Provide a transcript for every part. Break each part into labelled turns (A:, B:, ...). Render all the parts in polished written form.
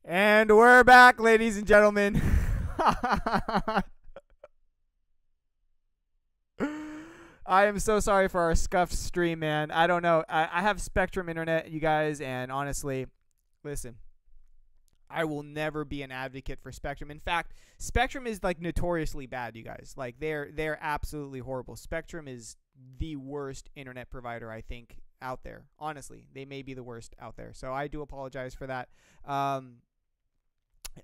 A: And we're back, ladies and gentlemen. I am so sorry for our scuffed stream, man. I don't know. I have Spectrum internet, you guys, and honestly, listen, I will never be an advocate for Spectrum. In fact, Spectrum is like notoriously bad, you guys. Like they're absolutely horrible. Spectrum is the worst internet provider I think out there. Honestly, they may be the worst out there. So I do apologize for that.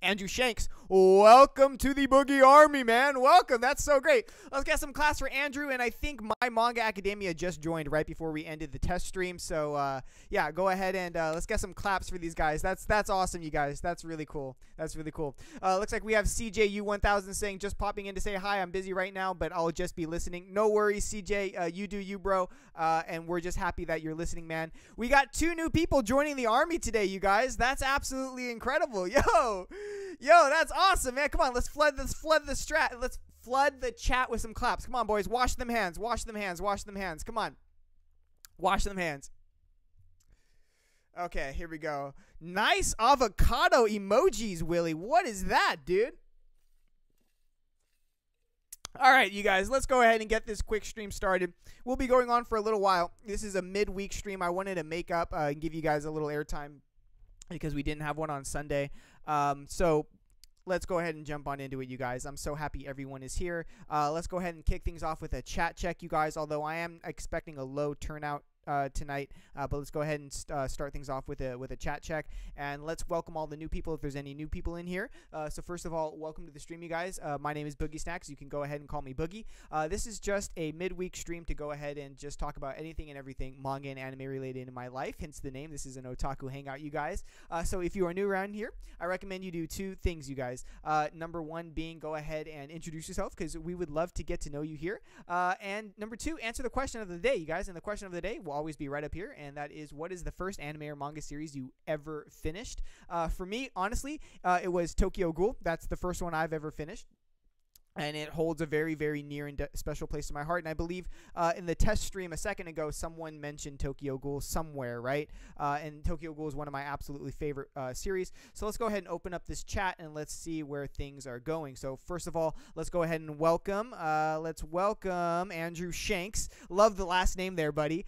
A: Andrew Shanks, welcome to the Boogie Army, man. Welcome. That's so great. Let's get some claps for Andrew. And I think my Manga Academia just joined right before we ended the test stream. So, yeah, go ahead and let's get some claps for these guys. That's awesome, you guys. That's really cool. That's really cool. Looks like we have CJU1000 saying, just popping in to say hi. I'm busy right now, but I'll just be listening. No worries, CJ. You do you, bro. And we're just happy that you're listening, man. We got 2 new people joining the Army today, you guys. That's absolutely incredible. Yo, that's awesome, man. Come on, let's flood the chat with some claps. Come on, boys. Wash them hands. Wash them hands. Wash them hands. Come on. Wash them hands. Okay, here we go. Nice avocado emojis, Willie. What is that, dude? All right, you guys, let's go ahead and get this quick stream started. We'll be going on for a little while. This is a midweek stream. I wanted to make up and give you guys a little airtime because we didn't have one on Sunday. So let's go ahead and jump on into it, you guys. I'm so happy everyone is here. Let's go ahead and kick things off with a chat check, you guys, although I am expecting a low turnout tonight, but let's go ahead and start things off with a chat check, and let's welcome all the new people if there's any new people in here. So first of all, welcome to the stream, you guys. My name is BoogieSnacks. You can go ahead and call me Boogie. This is just a midweek stream to go ahead and just talk about anything and everything manga and anime related in my life, hence the name. This is an otaku hangout, you guys. So if you are new around here, I recommend you do 2 things, you guys. Number 1 being go ahead and introduce yourself, because we would love to get to know you here. And number 2, answer the question of the day, you guys. And the question of the day will always be right up here, and that is, what is the first anime or manga series you ever finished? For me, honestly, it was Tokyo Ghoul. That's the first one I've ever finished, and it holds a very, very near and special place to my heart. And I believe in the test stream a second ago, someone mentioned Tokyo Ghoul somewhere, right? And Tokyo Ghoul is one of my absolutely favorite series. So let's go ahead and open up this chat, and let's see where things are going. So first of all, let's go ahead and welcome. Let's welcome Andrew Shanks. Love the last name there, buddy.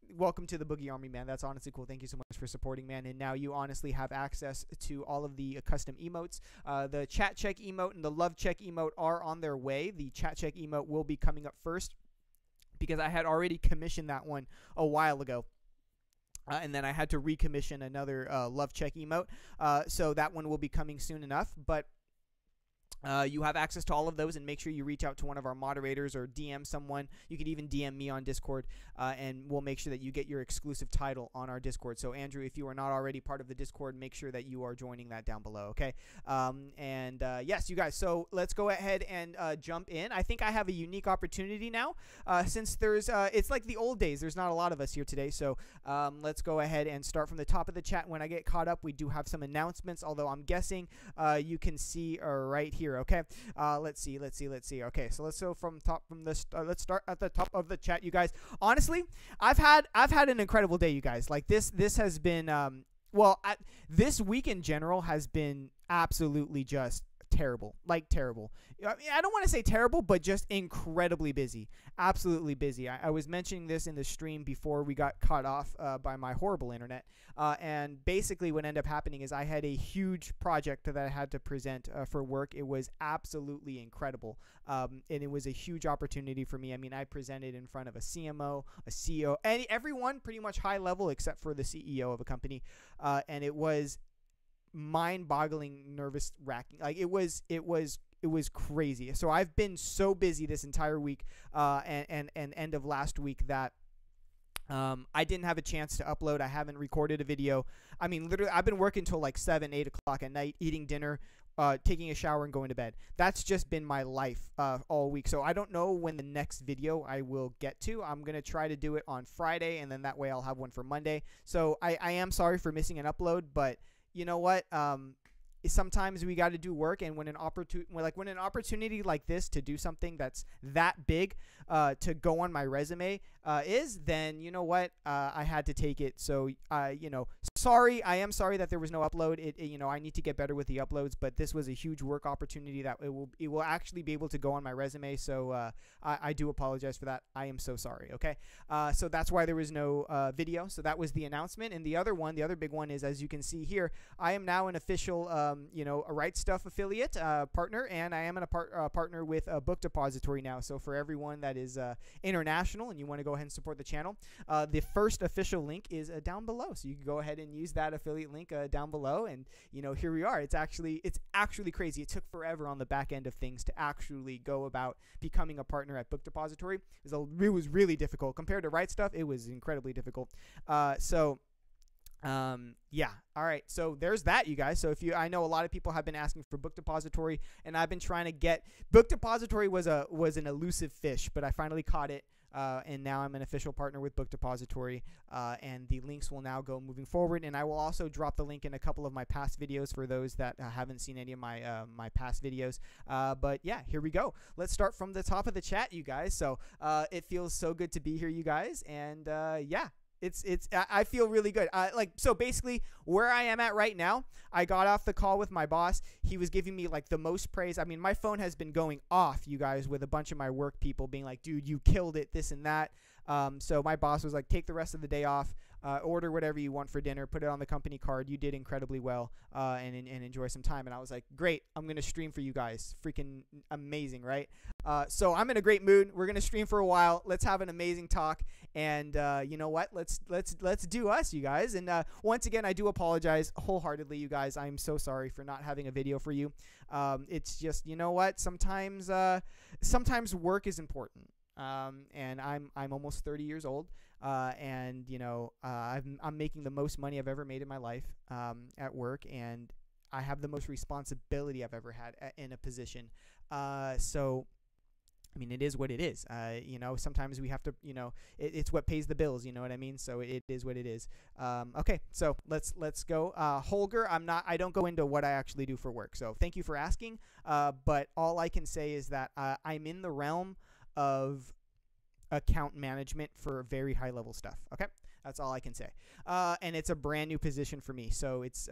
A: Welcome to the Boogie Army, man. That's honestly cool. Thank you so much for supporting, man. And now you honestly have access to all of the custom emotes. The chat check emote and the love check emote are on their way. The chat check emote will be coming up first because I had already commissioned that one a while ago. And then I had to recommission another love check emote. So that one will be coming soon enough. But you have access to all of those, and make sure you reach out to one of our moderators or DM someone. You could even DM me on Discord, and we'll make sure that you get your exclusive title on our Discord. So, Andrew, if you are not already part of the Discord, make sure that you are joining that down below, okay? Yes, you guys, so let's go ahead and jump in. I think I have a unique opportunity now since there's it's like the old days. There's not a lot of us here today, so let's go ahead and start from the top of the chat. When I get caught up, we do have some announcements, although I'm guessing you can see right here. Okay, let's see. Okay, so let's go from this. Let's start at the top of the chat, you guys. Honestly, I've had an incredible day, you guys. Like this has been this week in general has been absolutely just terrible. Like terrible. I don't want to say terrible, but just incredibly busy. Absolutely busy. I was mentioning this in the stream before we got cut off by my horrible internet. And basically what ended up happening is I had a huge project that I had to present for work. It was absolutely incredible. And it was a huge opportunity for me. I mean, I presented in front of a CMO, a CEO, and everyone pretty much high level except for the CEO of a company. And it was mind-boggling, nervous-wracking. Like it was crazy. So I've been so busy this entire week and end of last week that I didn't have a chance to upload. I haven't recorded a video. I mean, literally, I've been working till like 7, 8 o'clock at night, eating dinner, taking a shower, and going to bed. That's just been my life all week. So I don't know when the next video I will get to. I'm going to try to do it on Friday, and then that way I'll have one for Monday. So I am sorry for missing an upload, but you know what? sometimes we got to do work, and when an opportunity like this to do something that's that big to go on my resume then you know what, I had to take it. So you know, sorry, I am sorry that there was no upload. You know, I need to get better with the uploads, but this was a huge work opportunity that it will actually be able to go on my resume. So I do apologize for that. I am so sorry. Okay, so that's why there was no video. So that was the announcement. And the other big one is, as you can see here, I am now an official you know, a RightStuf affiliate partner, and I am a partner with a Book Depository now. So for everyone that is international and you want to go ahead and support the channel, the first official link is down below. So you can go ahead and use that affiliate link down below, and you know, here we are. It's actually crazy. It took forever on the back end of things to actually go about becoming a partner at Book Depository. It was really difficult compared to RightStuf. It was incredibly difficult. Yeah. All right. So there's that, you guys. So I know a lot of people have been asking for Book Depository, and I've been trying to get Book Depository was an elusive fish, but I finally caught it. And now I'm an official partner with Book Depository, and the links will now go moving forward. And I will also drop the link in a couple of my past videos for those that haven't seen any of my my past videos. But yeah, here we go. Let's start from the top of the chat, you guys. So it feels so good to be here, you guys, and yeah. I feel really good. So basically where I am at right now, I got off the call with my boss. He was giving me like the most praise. I mean, my phone has been going off, you guys, with a bunch of my work people being like, dude, you killed it, this and that. So my boss was like, take the rest of the day off, order whatever you want for dinner, put it on the company card. You did incredibly well, and enjoy some time. And I was like, great, I'm going to stream for you guys. Freaking amazing, right? So I'm in a great mood. We're going to stream for a while. Let's have an amazing talk. And you know what? Let's do us, you guys. And once again, I do apologize wholeheartedly, you guys. I'm so sorry for not having a video for you. It's just, you know what? Sometimes work is important. And I'm almost 30 years old. And you know, I'm making the most money I've ever made in my life at work, and I have the most responsibility I've ever had in a position. So I mean, it is what it is. You know, sometimes we have to, you know, it's what pays the bills. You know what I mean? So it is what it is. Okay, so let's go. Holger, I don't go into what I actually do for work. So thank you for asking. But all I can say is that I'm in the realm of account management for very high level stuff. Okay, that's all I can say. And it's a brand new position for me. So it's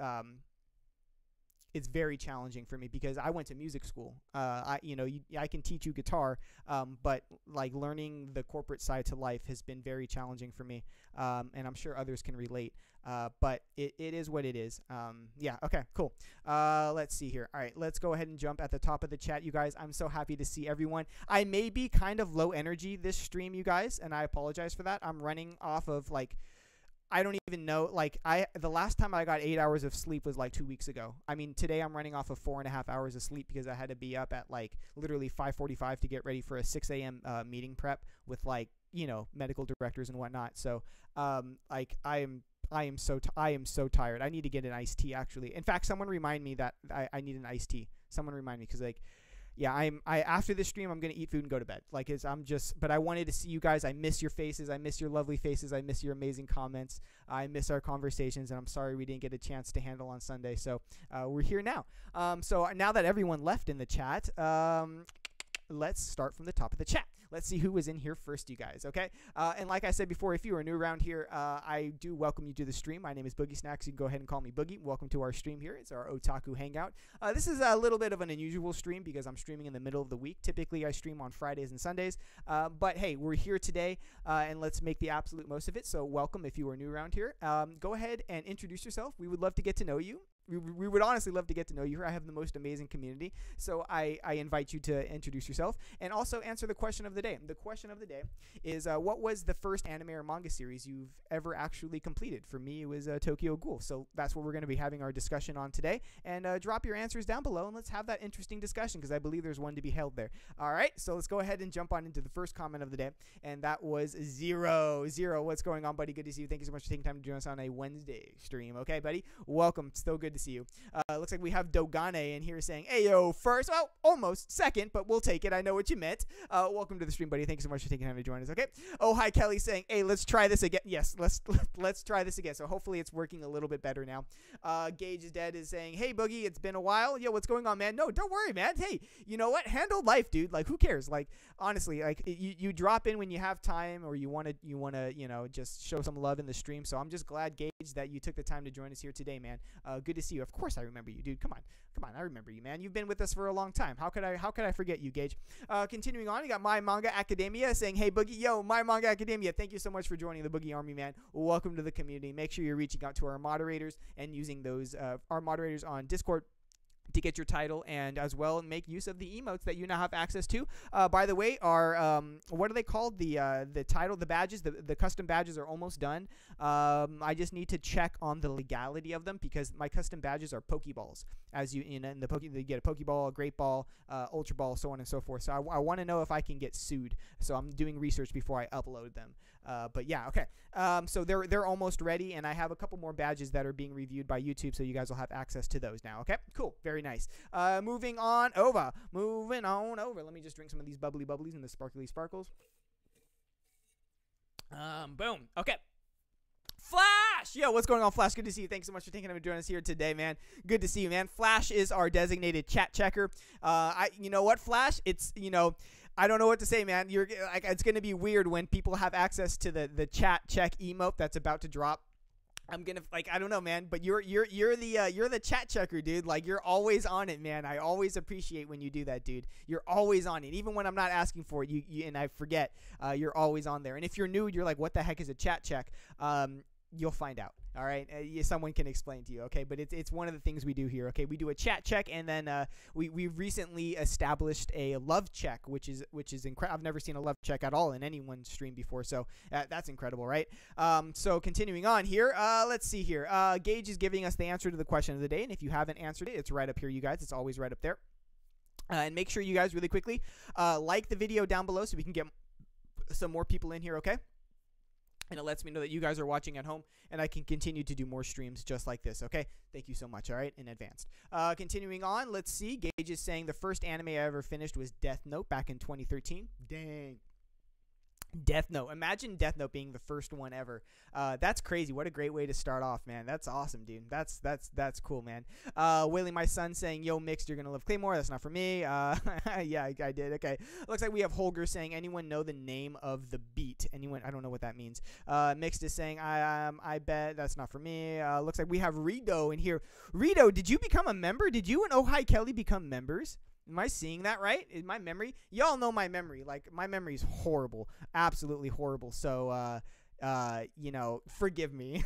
A: very challenging for me because I went to music school. I can teach you guitar, but like learning the corporate side to life has been very challenging for me, and I'm sure others can relate. But it is what it is. Yeah, okay, cool. Let's see here. All right, let's go ahead and jump at the top of the chat, you guys. I'm so happy to see everyone. I may be kind of low energy this stream, you guys, and I apologize for that. I'm running off of like, I don't even know, like the last time I got 8 hours of sleep was like 2 weeks ago. I mean, today I'm running off of 4.5 hours of sleep because I had to be up at like literally 5:45 to get ready for a 6 a.m. Meeting prep with like, you know, medical directors and whatnot. So like I am so tired. I need to get an iced tea, actually. In fact, someone remind me that I need an iced tea. Someone remind me, because like, yeah, after this stream, I'm gonna eat food and go to bed. Like, but I wanted to see you guys. I miss your faces. I miss your lovely faces. I miss your amazing comments. I miss our conversations, and I'm sorry we didn't get a chance to handle on Sunday. So we're here now. So now that everyone left in the chat, let's start from the top of the chat. Let's see who was in here first, you guys, okay? And like I said before, if you are new around here, I do welcome you to the stream. My name is BoogieSnacks. You can go ahead and call me Boogie. Welcome to our stream here. It's our Otaku Hangout. This is a little bit of an unusual stream because I'm streaming in the middle of the week. Typically, I stream on Fridays and Sundays. But hey, we're here today, and let's make the absolute most of it. So welcome if you are new around here. Go ahead and introduce yourself. We would love to get to know you. We would honestly love to get to know you here. I have the most amazing community, so I invite you to introduce yourself and also answer the question of the day. The question of the day is, what was the first anime or manga series you've ever actually completed? For me, it was Tokyo Ghoul. So that's what we're going to be having our discussion on today. And drop your answers down below, and let's have that interesting discussion because I believe there's one to be held there. All right, so let's go ahead and jump on into the first comment of the day, and that was Zero. Zero, what's going on, buddy? Good to see you. Thank you so much for taking time to join us on a Wednesday stream. Okay, buddy? Welcome. Still good to see you. Looks like we have Dogane in here saying, hey, yo, first. Well, almost second, but we'll take it. I know what you meant. Welcome to the stream, buddy. Thanks so much for taking time to join us, okay? Oh, hi, Kelly saying, hey, let's try this again. Yes, let's try this again. So hopefully it's working a little bit better now. Gage is Dead is saying, hey, Boogie, it's been a while. Yo, what's going on, man? No, don't worry, man. Hey, you know what? Handle life, dude. Like, who cares? Like, honestly, like, you drop in when you have time or you want to, you know, just show some love in the stream. So I'm just glad, Gage, that you took the time to join us here today, man. Good to see you. Of course I remember you, dude. Come on. I remember you, man. You've been with us for a long time. How could I forget you, Gage? Continuing on, you got My Manga Academia saying, hey, Boogie, yo, My Manga Academia, thank you so much for joining the Boogie Army, man. Welcome to the community. Make sure you're reaching out to our moderators and using those, our moderators on Discord to get your title and as well make use of the emotes that you now have access to. By the way, our what are they called? The title, the badges, the custom badges are almost done. I just need to check on the legality of them because my custom badges are Pokeballs. As you in the you get a Pokeball, a Great Ball, Ultra Ball, so on and so forth. So I want to know if I can get sued. So I'm doing research before I upload them. But yeah, okay. So they're almost ready, and I have a couple more badges that are being reviewed by YouTube, so you guys will have access to those now. Okay, cool, very nice. Moving on over. Let me just drink some of these bubbly bubblies and the sparkly sparkles. Boom. Okay. Flash! Yo, what's going on, Flash? Good to see you. Thanks so much for taking time to join us here today, man. Good to see you, man. Flash is our designated chat checker. You know what, Flash? It's, you know, I don't know what to say, man. You're like, it's gonna be weird when people have access to the chat check emote that's about to drop. I'm gonna I don't know, man, but you're the chat checker, dude. Like, you're always on it, man. I always appreciate when you do that, dude. You're always on it, even when I'm not asking for it. You and I forget. You're always on there. And if you're new, you're like, what the heck is a chat check? You'll find out. All right, someone can explain to you, okay? But it's one of the things we do here, okay? We do a chat check, and then we've recently established a love check, which is incredible. I've never seen a love check at all in anyone's stream before, so that's incredible, right? So continuing on here, let's see here. Gage is giving us the answer to the question of the day, and if you haven't answered it, it's right up here, you guys. It's always right up there. And make sure you guys really quickly like the video down below so we can get some more people in here, okay? And it lets me know that you guys are watching at home, and I can continue to do more streams just like this, okay? Thank you so much, all right, in advance. Continuing on, let's see. Gage is saying the first anime I ever finished was Death Note back in 2013. Dang. Death Note. Imagine Death Note being the first one ever. That's crazy. What a great way to start off, man. That's awesome, dude. That's cool, man. Willie, my son, saying, yo, Mixed, you're going to love Claymore. That's not for me. Yeah, I did. Okay. Looks like we have Holger saying, anyone know the name of the beat? Anyone? I don't know what that means. Mixed is saying, I bet that's not for me. Looks like we have Rito in here. Rito, did you become a member? Did you and Oh Hi Kelly become members? Am I seeing that right? Is my memory? Y'all know my memory. Like, my memory is horrible. Absolutely horrible. So, you know, forgive me.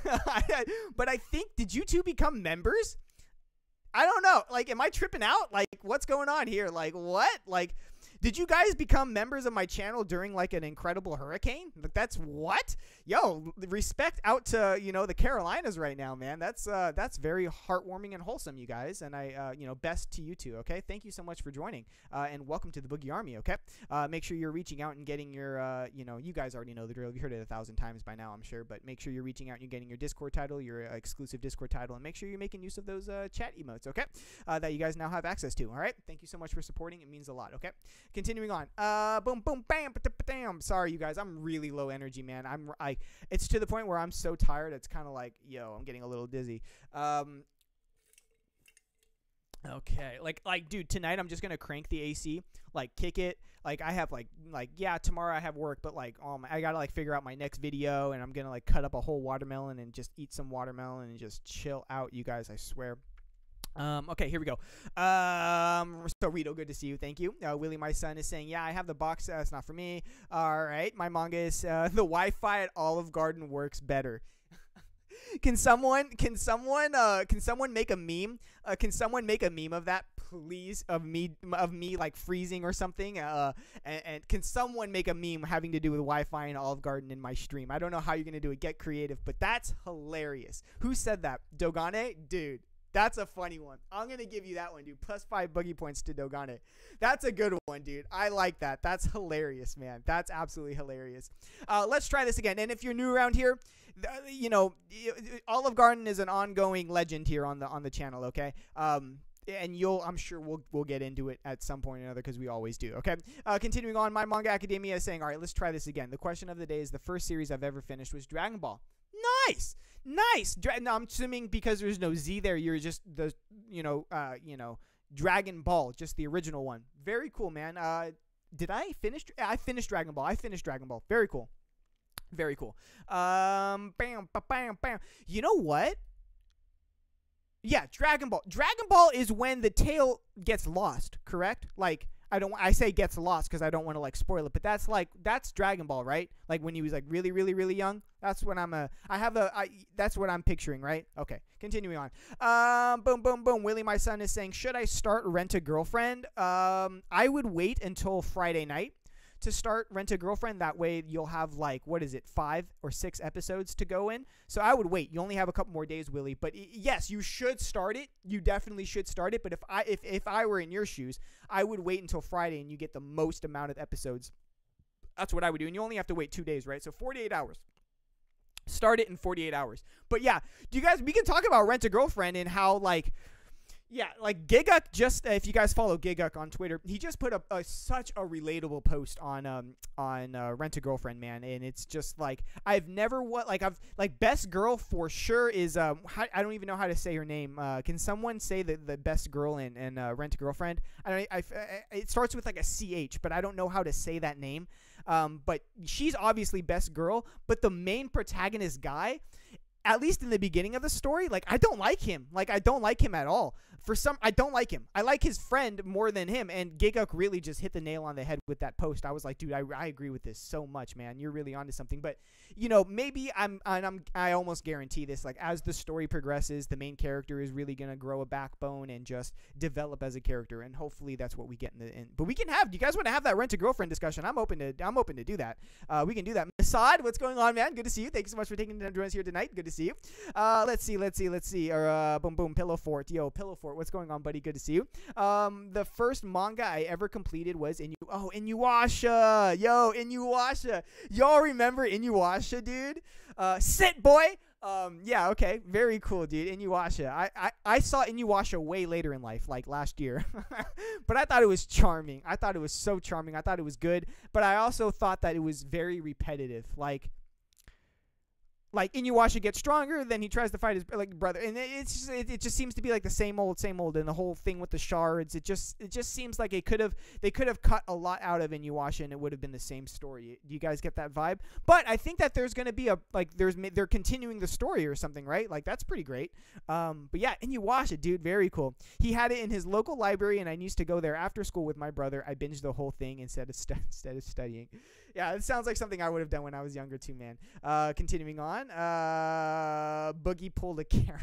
A: But I think, did you two become members? I don't know. Like, am I tripping out? Like, what's going on here? Like, what? Like, did you guys become members of my channel during, like, an incredible hurricane? Like, that's what? Yo, respect out to, you know, the Carolinas right now, man. That's very heartwarming and wholesome, you guys. And I, you know, best to you two, okay? Thank you so much for joining. And welcome to the Boogie Army, okay? Make sure you're reaching out and getting your, you know, you guys already know the drill. You've heard it 1,000 times by now, I'm sure. But make sure you're reaching out and you're getting your Discord title, your exclusive Discord title. And make sure you're making use of those chat emotes, okay? That you guys now have access to, all right? Thank you so much for supporting. It means a lot, okay? Continuing on. Boom, boom, bam, bam. Sorry, you guys. I'm really low energy, man. It's to the point where I'm so tired. It's kind of like, yo, I'm getting a little dizzy. Okay. Like, dude, tonight I'm just gonna crank the AC, like, kick it. Like, I have like, yeah, tomorrow I have work, but like, I gotta like figure out my next video, and I'm gonna like cut up a whole watermelon and just eat some watermelon and just chill out, you guys. I swear. Okay, here we go. So Rito, good to see you. Thank you. Willie, my son, is saying, yeah, I have the box. It's not for me. All right. My manga is, the Wi-Fi at Olive Garden works better. Can someone make a meme? Can someone make a meme of that, please? Of me like freezing or something? And can someone make a meme having to do with Wi-Fi and Olive Garden in my stream? I don't know how you're gonna do it. Get creative, but that's hilarious. Who said that? Dogane, dude. That's a funny one. I'm going to give you that one, dude. +5 boogie points to Dogane. That's a good one, dude. I like that. That's hilarious, man. That's absolutely hilarious. Let's try this again. And if you're new around here, you know, Olive Garden is an ongoing legend here on the channel, okay? And I'm sure we'll get into it at some point or another because we always do, okay? Continuing on, My Manga Academia is saying, all right, let's try this again. The question of the day is the first series I've ever finished was Dragon Ball. Nice. Now I'm assuming because there's no Z there, you're just the Dragon Ball, just the original one. Very cool, man. Did I finish? I finished Dragon Ball. Very cool. Very cool. Bam, bam, bam. You know what? Yeah, Dragon Ball. Dragon Ball is when the tail gets lost, correct? Like, I say gets lost because I don't want to like spoil it, but that's Dragon Ball, right? Like when he was like really, really, really young. That's when that's what I'm picturing, right? Okay, continuing on. Boom, boom, boom. Willie, my son, is saying, should I start Rent a Girlfriend? I would wait until Friday night to start Rent a Girlfriend. That way you'll have like, 5 or 6 episodes to go in. So I would wait. You only have a couple more days, Willie. But yes, you should start it. You definitely should start it. But if I were in your shoes, I would wait until Friday and you get the most amount of episodes. That's what I would do. And you only have to wait 2 days, right? So 48 hours. Start it in 48 hours. But yeah, we can talk about Rent a Girlfriend and how like, yeah, like Giguk just, if you guys follow Giguk on Twitter, he just put up such a relatable post on Rent a Girlfriend, man, and it's just like best girl for sure is I don't even know how to say her name. Can someone say the best girl in Rent a Girlfriend? It starts with like a CH, but I don't know how to say that name. But she's obviously best girl, but the main protagonist guy, at least in the beginning of the story, like I don't like him. Like I don't like him at all. I don't like him. I like his friend more than him. And Giguk really just hit the nail on the head with that post. I was like, dude, I agree with this so much, man. You're really onto something. But you know, maybe I almost guarantee this. Like as the story progresses, the main character is really gonna grow a backbone and just develop as a character. And hopefully that's what we get in the end. But we can have. Do you guys want to have that Rent a Girlfriend discussion? I'm open to do that. We can do that. Masad, what's going on, man? Good to see you. Thank you so much for taking the time to join us here tonight. Good to see you. Let's see. Or boom, boom, Pillow Fort. Yo, Pillow Fort. What's going on, buddy? Good to see you. The first manga I ever completed was Inuyasha. Yo, Inuyasha. Y'all remember Inuyasha, dude? Sit, boy. Yeah, okay. Very cool, dude. Inuyasha. I saw Inuyasha way later in life, like last year. But I thought it was charming. I thought it was so charming. I thought it was good. But I also thought that it was very repetitive. Like Inuyasha gets stronger, then he tries to fight his brother, and it just seems to be like the same old, and the whole thing with the shards. It just seems like they could have cut a lot out of Inuyasha, and it would have been the same story. Do you guys get that vibe? But I think that there's gonna be they're continuing the story or something, right? Like that's pretty great. But yeah, Inuyasha, dude, very cool. He had it in his local library, and I used to go there after school with my brother. I binged the whole thing instead of studying. Yeah, it sounds like something I would have done when I was younger too, man. Continuing on, Boogie pulled a Karen.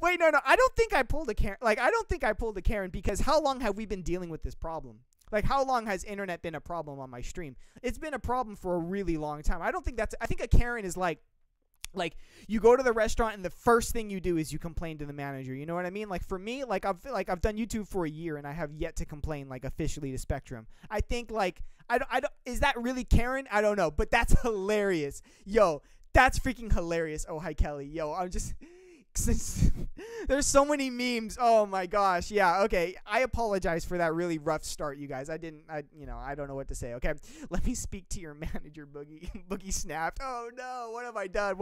A: Wait, no, I don't think I pulled a Karen. Like, I don't think I pulled a Karen because how long have we been dealing with this problem? Like, how long has internet been a problem on my stream? It's been a problem for a really long time. I think a Karen is like you go to the restaurant and the first thing you do is you complain to the manager. You know what I mean? Like for me, like I've done YouTube for a year and I have yet to complain like officially to Spectrum. I think like I don't is that really Karen? I don't know, but that's hilarious. Yo, that's freaking hilarious. Oh, hi Kelly. Yo, I'm just there's so many memes. Oh my gosh. Yeah, okay. I apologize for that really rough start, you guys. I don't know what to say. Okay. Let me speak to your manager, Boogie. Boogie snapped. Oh no. What have I done?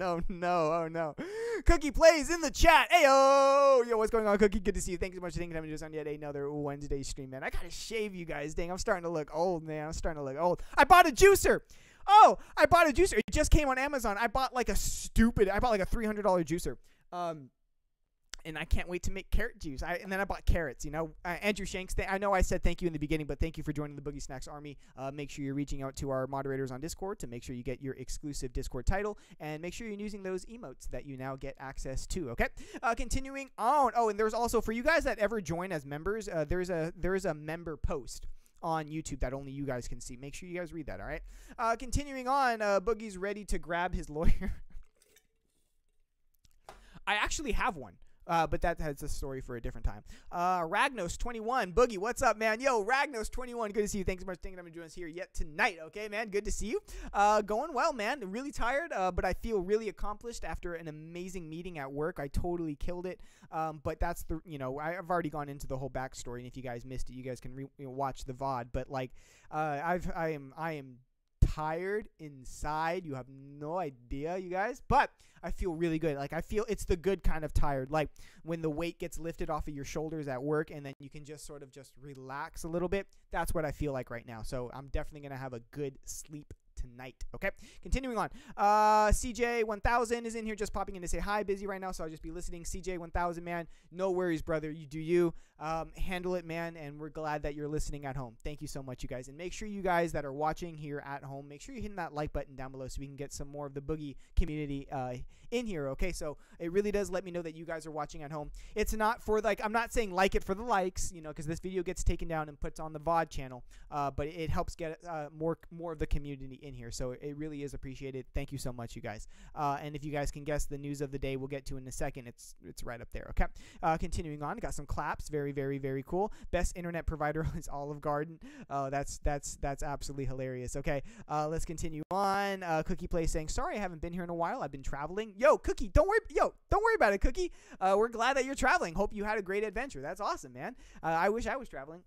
A: Oh no. Cookie plays in the chat. Hey, yo, what's going on, Cookie? Good to see you. Thanks so much for taking time to do this on yet another Wednesday stream, man. I gotta shave, you guys. Dang, I'm starting to look old, man. I bought a juicer. Oh, I bought a juicer. It just came on Amazon. I bought like a $300 juicer. And I can't wait to make carrot juice. And then I bought carrots, you know. Andrew Shanks, I know I said thank you in the beginning, but thank you for joining the Boogie Snacks Army. Make sure you're reaching out to our moderators on Discord to make sure you get your exclusive Discord title. And make sure you're using those emotes that you now get access to, okay? Continuing on. Oh, and there's also, for you guys that ever join as members, there's a member post on YouTube that only you guys can see. Make sure you guys read that, all right? Continuing on, Boogie's ready to grab his lawyer. I actually have one. But that's a story for a different time. Ragnos21, Boogie, what's up, man? Yo, Ragnos21, good to see you. Thanks so much for taking time to join us here yet tonight. Okay, man, good to see you. Going well, man. Really tired, but I feel really accomplished after an amazing meeting at work. I totally killed it. But that's the, I've already gone into the whole backstory, and if you guys missed it, you guys can watch the VOD. But like, I am tired inside. You have no idea, you guys, but I feel really good. Like, I feel it's the good kind of tired, like when the weight gets lifted off of your shoulders at work and then you can just sort of just relax a little bit. That's what I feel like right now. So I'm definitely gonna have a good sleep tonight. Okay, continuing on. CJ1000 is in here just popping in to say hi. Busy right now, so I'll just be listening. CJ1000, man, no worries, brother. You do you. Handle it, man, and we're glad that you're listening at home. Thank you so much, you guys. And make sure you guys that are watching here at home, make sure you're hitting that like button down below so we can get some more of the Boogie community in here, okay? So it really does let me know that you guys are watching at home. It's not for, like, I'm not saying like it for the likes, because this video gets taken down and puts on the VOD channel, but it helps get more of the community in here. So it really is appreciated. Thank you so much, you guys. And if you guys can guess the news of the day, we'll get to in a second. It's right up there, okay? Continuing on, got some claps. Very, very, very cool. Best internet provider is Olive Garden. That's absolutely hilarious. Okay, let's continue on. Cookie Play saying, sorry I haven't been here in a while. I've been traveling. Yo, Cookie, don't worry about it, Cookie. We're glad that you're traveling. Hope you had a great adventure. That's awesome, man. I wish I was traveling.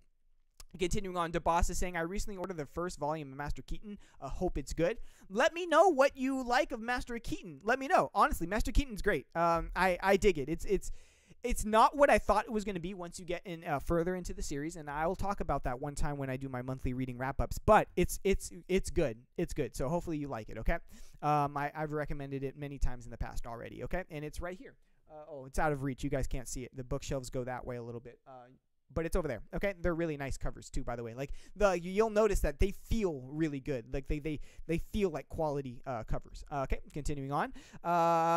A: Continuing on, DeBoss is saying, I recently ordered the first volume of Master Keaton. Hope it's good. Let me know what you like of Master Keaton. Let me know. Honestly, Master Keaton's great. I dig it. It's not what I thought it was going to be once you get in further into the series, and I will talk about that one time when I do my monthly reading wrap-ups. But it's good. It's good. So hopefully you like it, okay? I've recommended it many times in the past already, okay? And it's right here. It's out of reach. You guys can't see it. The bookshelves go that way a little bit. But it's over there. Okay, they're really nice covers too, by the way. Like you'll notice that they feel really good. Like they feel like quality covers. Okay, continuing on.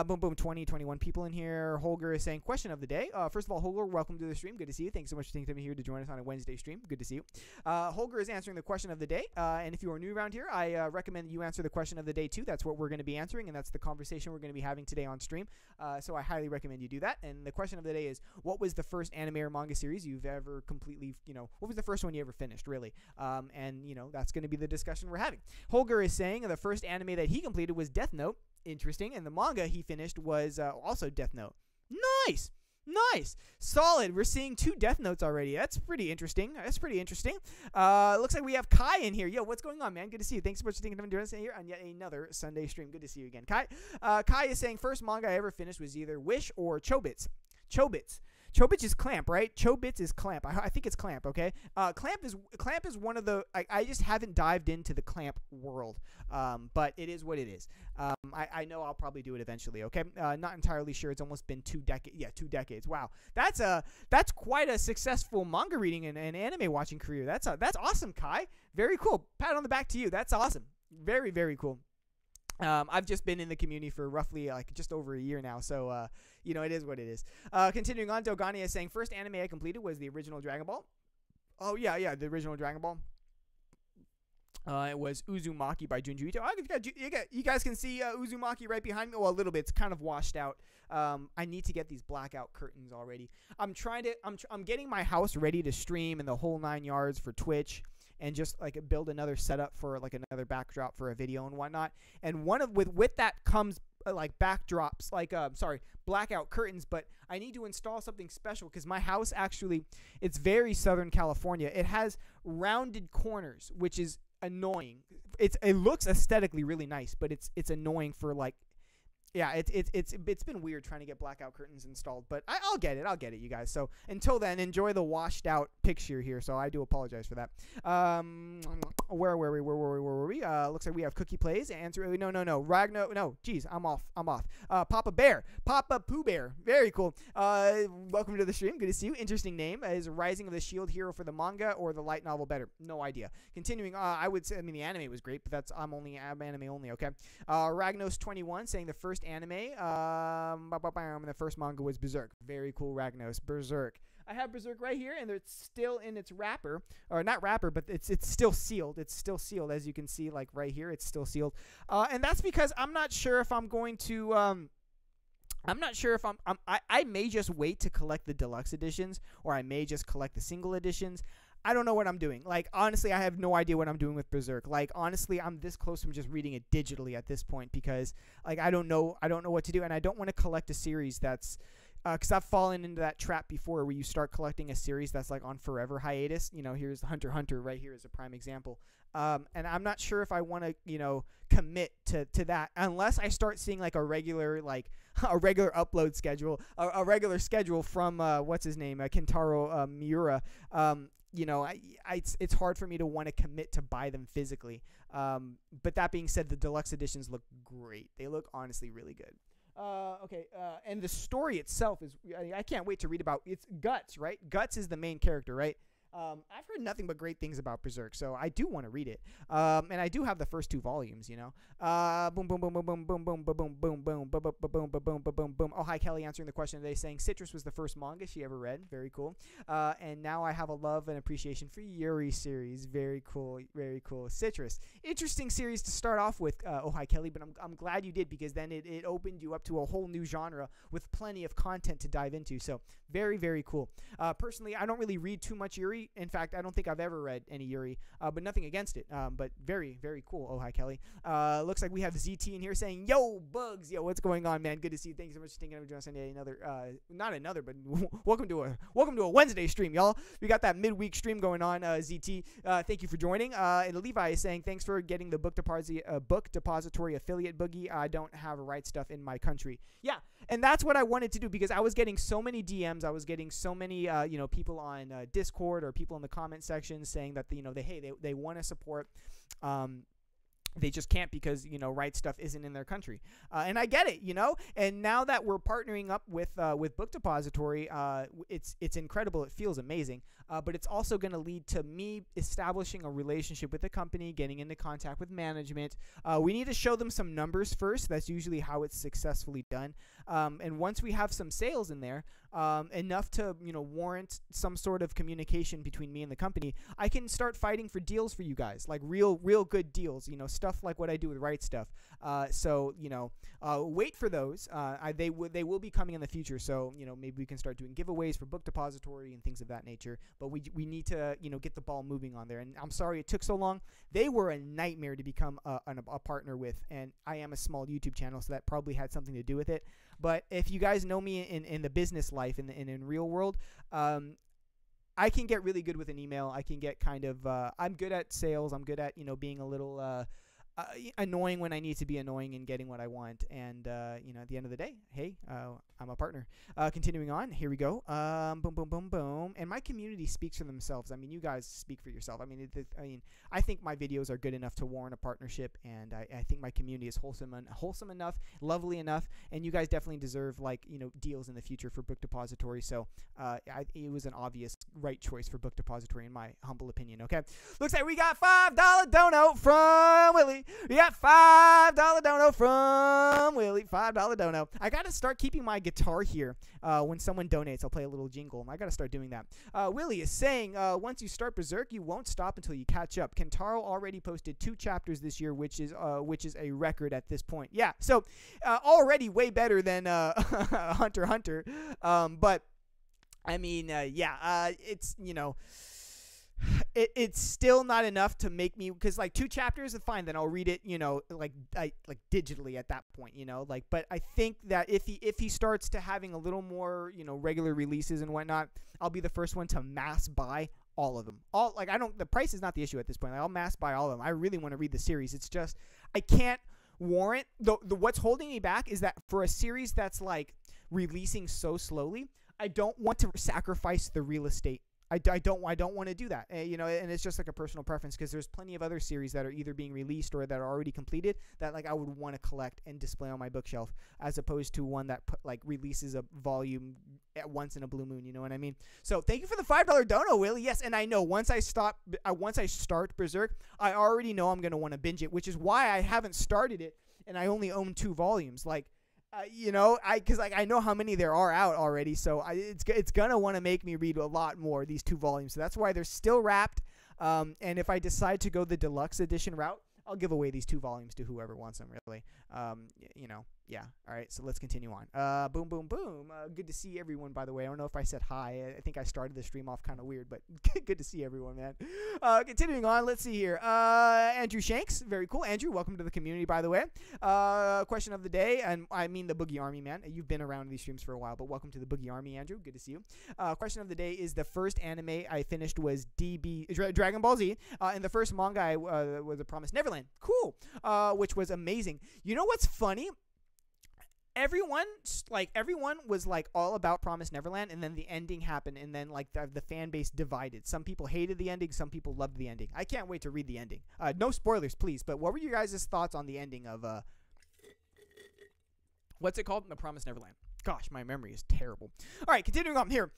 A: Boom boom 21 people in here. Holger is saying question of the day. First of all, Holger, welcome to the stream. Good to see you. Thanks so much for taking time here to join us on a Wednesday stream. Good to see you. Holger is answering the question of the day. And if you are new around here, I recommend you answer the question of the day too. That's what we're going to be answering, and that's the conversation we're going to be having today on stream. So I highly recommend you do that. And the question of the day is, what was the first anime or manga series you've ever completely, what was the first one you ever finished, really? And that's going to be the discussion we're having. Holger is saying the first anime that he completed was Death Note. Interesting. And the manga he finished was also Death Note. Nice. Solid. We're seeing 2 Death Notes already. That's pretty interesting. Looks like we have Kai in here. Yo, what's going on, man? Good to see you. Thanks so much for taking time to join us here on yet another Sunday stream. Good to see you again, Kai. Kai is saying first manga I ever finished was either Wish or Chobits. Chobits is Clamp, right? Chobits is Clamp. I think it's Clamp, okay? Clamp is one of the... I just haven't dived into the Clamp world, but it is what it is. I know I'll probably do it eventually, okay? Not entirely sure. It's almost been 2 decades. Yeah, 2 decades. Wow. That's quite a successful manga reading and anime watching career. That's awesome, Kai. Very cool. Pat on the back to you. That's awesome. Very, very cool. I've just been in the community for roughly just over a year now, so it is what it is. Continuing on, Dogania is saying first anime I completed was the original Dragon Ball. Oh yeah, the original Dragon Ball. It was Uzumaki by Junji Ito. You guys can see Uzumaki right behind me. Well, a little bit. It's kind of washed out. I need to get these blackout curtains already. I'm getting my house ready to stream and the whole 9 yards for Twitch. And just build another setup for another backdrop for a video and whatnot. And with that comes backdrops, blackout curtains. But I need to install something special because my house it's very Southern California. It has rounded corners, which is annoying. It looks aesthetically really nice, but it's annoying for yeah, it's been weird trying to get blackout curtains installed, but I'll get it, you guys. So until then, enjoy the washed out picture here. So I do apologize for that. Where were we? Looks like we have Cookie Plays. Answer. No. Ragno. No. Geez, I'm off. Papa Pooh Bear. Very cool. Welcome to the stream. Good to see you. Interesting name. Is Rising of the Shield hero for the manga or the light novel better? No idea. Continuing. I would say. The anime was great, but I'm anime only. Okay. Ragnos21 saying the first anime, the first manga was Berserk. Very cool, Ragnos. Berserk. I have Berserk right here, and it's still in its wrapper, or not wrapper, but it's still sealed. It's still sealed, as you can see, right here. It's still sealed, and that's because I'm not sure if I'm going to I'm not sure if I may just wait to collect the deluxe editions, or I may just collect the single editions. I don't know what I'm doing. Like, honestly, I have no idea what I'm doing with Berserk. Like, honestly, I'm this close from just reading it digitally at this point, because, like, I don't know what to do, and I don't want to collect a series that's, because I've fallen into that trap before, where you start collecting a series that's like on forever hiatus. You know, here's Hunter x Hunter right here as a prime example. And I'm not sure if I want to, you know, commit to that unless I start seeing like a regular upload schedule, a regular schedule from what's his name, Kentaro Miura. You know, it's hard for me to want to commit to buy them physically. But that being said, the deluxe editions look great. They look honestly really good. Okay, and the story itself is, I can't wait to read about. It's Guts, right? Guts is the main character, right? I've heard nothing but great things about Berserk, so I do want to read it. And I do have the first 2 volumes, you know. Boom, boom, boom, boom, boom, boom, boom, boom, boom, boom, boom, boom, boom, boom, boom, boom, boom, boom. Oh, hi, Kelly, answering the question today, saying Citrus was the first manga she ever read. Very cool. And now I have a love and appreciation for Yuri series. Very cool, very cool. Citrus, interesting series to start off with. Oh, hi, Kelly, but I'm glad you did, because then it opened you up to a whole new genre with plenty of content to dive into. So very, very cool. Personally, I don't really read too much Yuri. In fact, I don't think I've ever read any Yuri, but nothing against it. But very, very cool. Oh, hi, Kelly. Looks like we have ZT in here saying, yo, Bugs. Yo, what's going on, man? Good to see you. Thank you so much for taking over joining us on another, but welcome to a Wednesday stream, y'all. We got that midweek stream going on, ZT. Thank you for joining. And Levi is saying, thanks for getting the book depository affiliate, Boogie. I don't have RightStuf in my country. Yeah, and that's what I wanted to do, because I was getting so many DMs. I was getting so many, people on Discord or people in the comment section saying that, they want to support. They just can't, because, RightStuf isn't in their country. And I get it, And now that we're partnering up with Book Depository, it's incredible. It feels amazing. But it's also going to lead to me establishing a relationship with the company, getting into contact with management. We need to show them some numbers first. That's usually how it's successfully done. And once we have some sales in there, enough to, warrant some sort of communication between me and the company, I can start fighting for deals for you guys, like real good deals, stuff like what I do with RightStuf. So, wait for those. They will be coming in the future. So, maybe we can start doing giveaways for Book Depository and things of that nature. But we need to, get the ball moving on there. And I'm sorry it took so long. They were a nightmare to become a partner with. And I am a small YouTube channel, so that probably had something to do with it. But if you guys know me in the business life, in real world, I can get really good with an email. I can get kind of, I'm good at sales. I'm good at, being a little annoying when I need to be annoying and getting what I want. And, at the end of the day, hey, I'm a partner. Continuing on, here we go. Boom, boom, boom, boom. And my community speaks for themselves. I mean, you guys speak for yourself. I mean, I think my videos are good enough to warrant a partnership, and I think my community is wholesome enough, lovely enough, and you guys definitely deserve, deals in the future for Book Depository. So it was an obvious right choice for Book Depository, in my humble opinion. Okay, looks like we got $5 dono from Willie. We got $5 dono from Willie. $5 dono. I gotta start keeping my guitar here. When someone donates, I'll play a little jingle. I gotta start doing that. Willie is saying, once you start Berserk, you won't stop until you catch up. Kentaro already posted 2 chapters this year, which is a record at this point. Yeah, so already way better than Hunter x Hunter. But I mean, it's it's still not enough to make me, because 2 chapters is fine, then I'll read it, digitally at that point, but I think that if he starts to having a little more, regular releases and whatnot, I'll be the first one to mass buy all of them. The price is not the issue at this point. I'll mass buy all of them. I really want to read the series. It's just, I can't warrant, what's holding me back is that for a series that's releasing so slowly, I don't want to sacrifice the real estate. I don't want to do that, and it's just a personal preference, because there's plenty of other series that are either being released or that are already completed that I would want to collect and display on my bookshelf, as opposed to one that releases a volume at once in a blue moon. You know what I mean? So thank you for the $5 dono, Willie. Yes, and I know once I start Berserk, I already know I'm gonna want to binge it, which is why I haven't started it, and I only own 2 volumes. Because I know how many there are out already, so it's gonna want to make me read a lot more, these 2 volumes. So that's why they're still wrapped. And if I decide to go the deluxe edition route, I'll give away these 2 volumes to whoever wants them. Really, Yeah. All right. So let's continue on. Boom, boom, boom. Good to see everyone, by the way. I don't know if I said hi. I think I started the stream off kind of weird, but good to see everyone, man. Continuing on. Let's see here. Andrew Shanks. Very cool. Andrew, welcome to the community, by the way. Question of the day, and I mean the Boogie Army, man. You've been around these streams for a while, but welcome to the Boogie Army, Andrew. Good to see you. Question of the day is the first anime I finished was Dragon Ball Z, and the first manga was A Promised Neverland. Cool. Which was amazing. You know what's funny? Everyone was like all about Promised Neverland, and then the ending happened, and then like the fan base divided. Some people hated the ending, some people loved the ending. I can't wait to read the ending. No spoilers, please. But what were your guys' thoughts on the ending of what's it called? The Promised Neverland. Gosh, my memory is terrible. All right, continuing on here.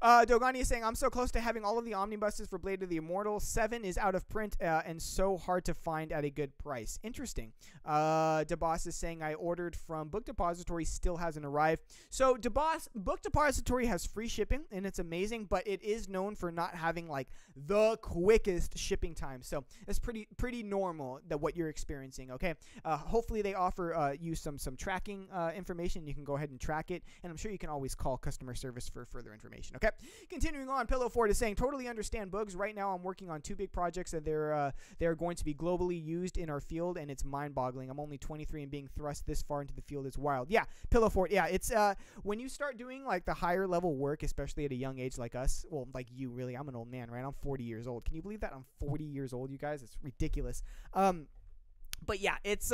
A: Dogani is saying, I'm so close to having all of the omnibuses for Blade of the Immortal. 7 is out of print and so hard to find at a good price. Interesting. DeBoss is saying, I ordered from Book Depository, still hasn't arrived. So, DeBoss, Book Depository has free shipping, and it's amazing, but it is known for not having, like, the quickest shipping time. So, it's pretty normal that what you're experiencing, okay? Hopefully, they offer you some tracking information. You can go ahead and track it. And I'm sure you can always call customer service for further information. Okay, continuing on, Pillow Ford is saying, totally understand Boogs. Right now, I'm working on 2 big projects that they're going to be globally used in our field, and it's mind-boggling. I'm only 23 and being thrust this far into the field is wild. Yeah, Pillow Ford. Yeah, it's when you start doing like the higher level work, especially at a young age like us. Well, like you, really. I'm an old man, right? I'm 40 years old. Can you believe that? I'm 40 years old, you guys. It's ridiculous. But yeah, it's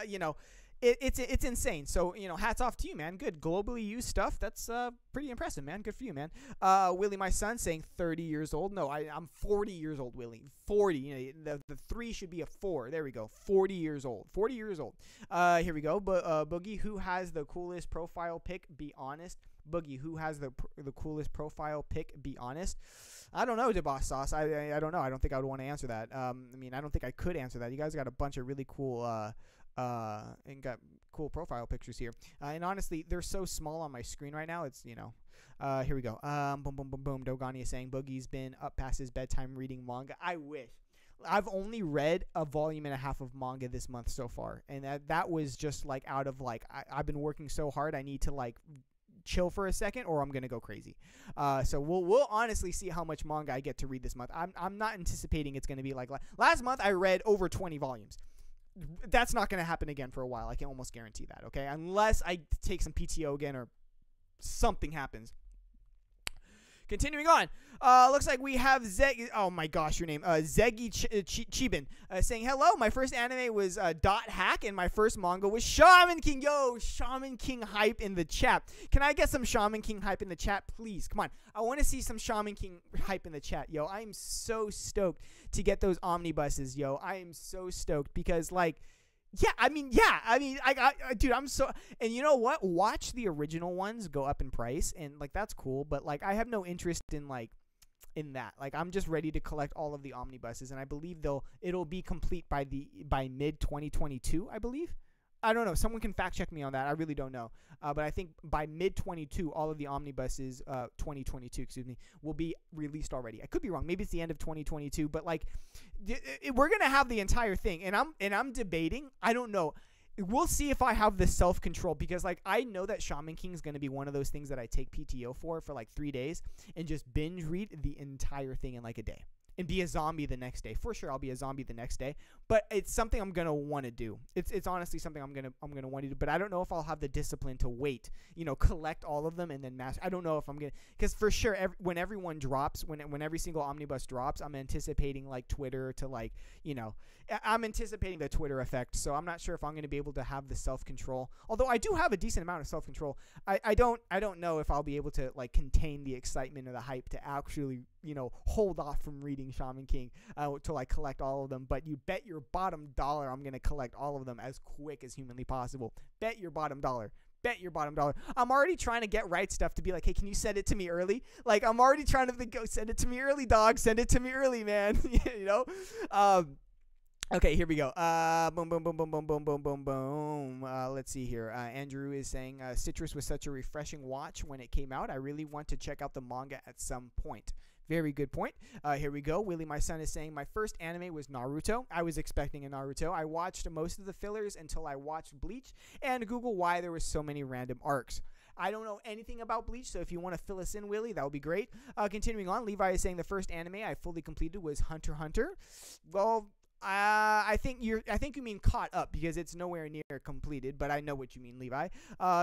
A: you know. It's insane. So, you know, hats off to you, man. Good. Globally used stuff. That's pretty impressive, man. Good for you, man. Willie, my son, saying 30 years old. No, I'm 40 years old, Willie. 40. You know, the 3 should be a 4. There we go. 40 years old. 40 years old. Here we go. Boogie, who has the coolest profile pic? Be honest. Boogie, who has the coolest profile pic? Be honest. I don't know, DeBoss Sauce. I don't know. I don't think I would want to answer that. I mean, I don't think I could answer that. You guys got a bunch of really cool and got cool profile pictures here. And honestly, they're so small on my screen right now. It's, you know, here we go. Boom, boom, boom, boom. Dogani is saying Boogie's been up past his bedtime reading manga. I wish. I've only read a volume and a half of manga this month so far. And that was just like out of like, I've been working so hard. I need to like chill for a second or I'm going to go crazy. So we'll honestly see how much manga I get to read this month. I'm not anticipating it's going to be like last month I read over 20 volumes. That's not going to happen again for a while. I can almost guarantee that, okay? Unless I take some PTO again or something happens. Continuing on. Looks like we have oh my gosh, your name. Zegi Chiban saying, hello, my first anime was Dot Hack, and my first manga was Shaman King. Yo, Shaman King hype in the chat. Can I get some Shaman King hype in the chat, please? Come on. I want to see some Shaman King hype in the chat, yo. I am so stoked to get those omnibuses, yo. I am so stoked because, like, dude, I'm so, and you know what? Watch the original ones go up in price, and like that's cool. But like, I have no interest in like in that. Like, I'm just ready to collect all of the omnibuses, and I believe it'll be complete by mid 2022. I believe. I don't know. Someone can fact check me on that. I really don't know. But I think by mid 22, all of the omnibuses, 2022, excuse me, will be released already. I could be wrong. Maybe it's the end of 2022. But like, we're gonna have the entire thing, and I'm debating. I don't know. We'll see if I have the self-control, because like I know that Shaman King is going to be one of those things that I take PTO for like 3 days and just binge read the entire thing in like a day. And be a zombie the next day. For sure, I'll be a zombie the next day. But it's something I'm gonna want to do. It's honestly something I'm gonna want to do. But I don't know if I'll have the discipline to wait. You know, collect all of them and then master. I don't know if I'm gonna, because for sure, when everyone drops, when every single omnibus drops, I'm anticipating like Twitter to like, you know, I'm anticipating the Twitter effect. So I'm not sure if I'm gonna be able to have the self-control. Although I do have a decent amount of self-control. I don't know if I'll be able to like contain the excitement or the hype to actually, you know, hold off from reading Shaman King to like collect all of them. But you bet your bottom dollar I'm gonna collect all of them as quick as humanly possible. Bet your bottom dollar. Bet your bottom dollar. I'm already trying to get RightStuf to be like, hey, can you send it to me early? Like, I'm already trying to think, go send it to me early, dog. Send it to me early, man. You know. Okay, here we go. Boom, boom, boom, boom, boom, boom, boom, boom, boom. Let's see here. Andrew is saying, Citrus was such a refreshing watch when it came out. I really want to check out the manga at some point. Very good point. Here we go. Willie, my son, is saying, my first anime was Naruto. I was expecting a Naruto. I watched most of the fillers until I watched Bleach and Google why there were so many random arcs. I don't know anything about Bleach, so if you want to fill us in, Willie, that would be great. Continuing on, Levi is saying the first anime I fully completed was Hunter x Hunter. Well, I think you mean caught up because it's nowhere near completed, but I know what you mean, Levi.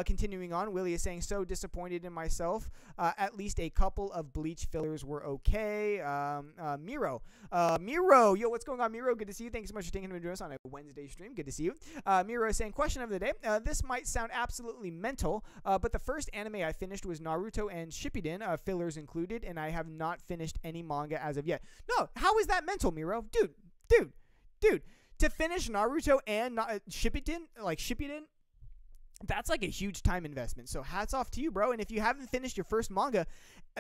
A: Continuing on, Willie is saying, so disappointed in myself. At least a couple of Bleach fillers were okay. Miro, yo, what's going on, Miro? Good to see you. Thanks so much for taking time to join us on a Wednesday stream. Good to see you. Miro is saying, question of the day. This might sound absolutely mental, but the first anime I finished was Naruto and Shippuden, fillers included, and I have not finished any manga as of yet. No, how is that mental, Miro? Dude, to finish Naruto and Shippuden, that's like a huge time investment. So hats off to you, bro. And if you haven't finished your first manga,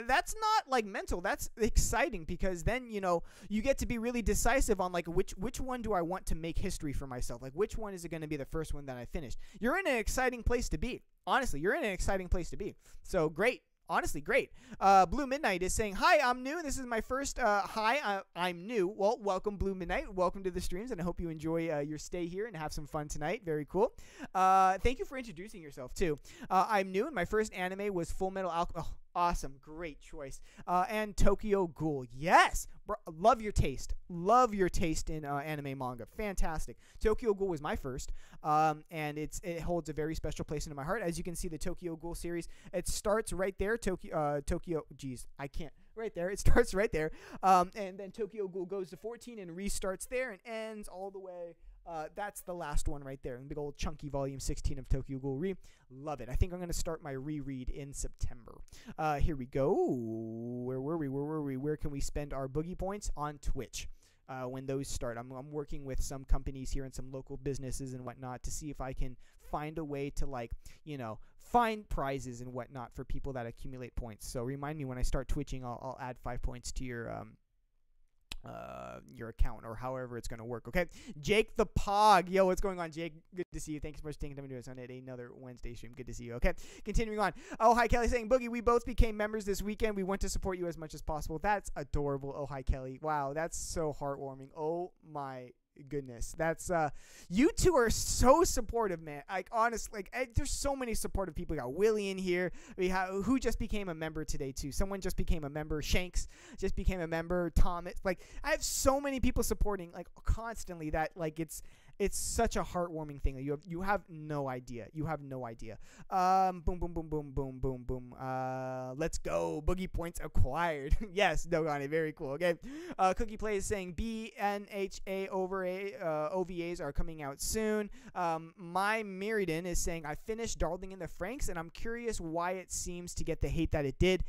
A: that's not like mental. That's exciting because then, you know, you get to be really decisive on like which one do I want to make history for myself? Like which one is it going to be the first one that I finished? You're in an exciting place to be. Honestly, you're in an exciting place to be. So great. Honestly, great. Blue Midnight is saying, hi, I'm new. This is my first, hi, I'm new. Well, welcome, Blue Midnight. Welcome to the streams, and I hope you enjoy your stay here and have some fun tonight. Very cool. Thank you for introducing yourself, too. I'm new, and my first anime was Full Metal Alchemist. Oh, awesome. Great choice. And Tokyo Ghoul. Yes. Bro, love your taste. Love your taste in anime manga. Fantastic. Tokyo Ghoul was my first, and it holds a very special place in my heart. As you can see, the Tokyo Ghoul series, it starts right there. Right there. It starts right there. And then Tokyo Ghoul goes to 14 and restarts there and ends all the way. That's the last one right there. Big old chunky volume 16 of Tokyo Ghoul Re. Love it. I think I'm going to start my reread in September. Here we go. Where were we? Where can we spend our boogie points? On Twitch. When those start. I'm working with some companies here and some local businesses and whatnot to see if I can find a way to, like, you know, find prizes and whatnot for people that accumulate points. So remind me when I start twitching, I'll add 5 points to your account or however it's going to work. Okay. Jake the Pog. Yo, what's going on, Jake? Good to see you. Thanks so much for taking time to do this on another Wednesday stream. Good to see you. Okay. Continuing on. Oh, hi, Kelly saying, Boogie, we both became members this weekend. We want to support you as much as possible. That's adorable. Oh, hi, Kelly. Wow. That's so heartwarming. Oh my goodness. That's you two are so supportive, man. Like, honestly, like, there's so many supportive people. We got Willie in here. We have who just became a member today too. Someone just became a member. Shanks just became a member. Tom, it's like I have so many people supporting like constantly that like it's such a heartwarming thing. You have no idea. You have no idea. Boom, boom, boom, boom, boom, boom, boom. Let's go. Boogie points acquired. Yes, Dogani. Very cool. Okay. Cookie Play is saying BNHA OVAs are coming out soon. My Mirrodin is saying I finished Darling in the Franxx and I'm curious why it seems to get the hate that it did.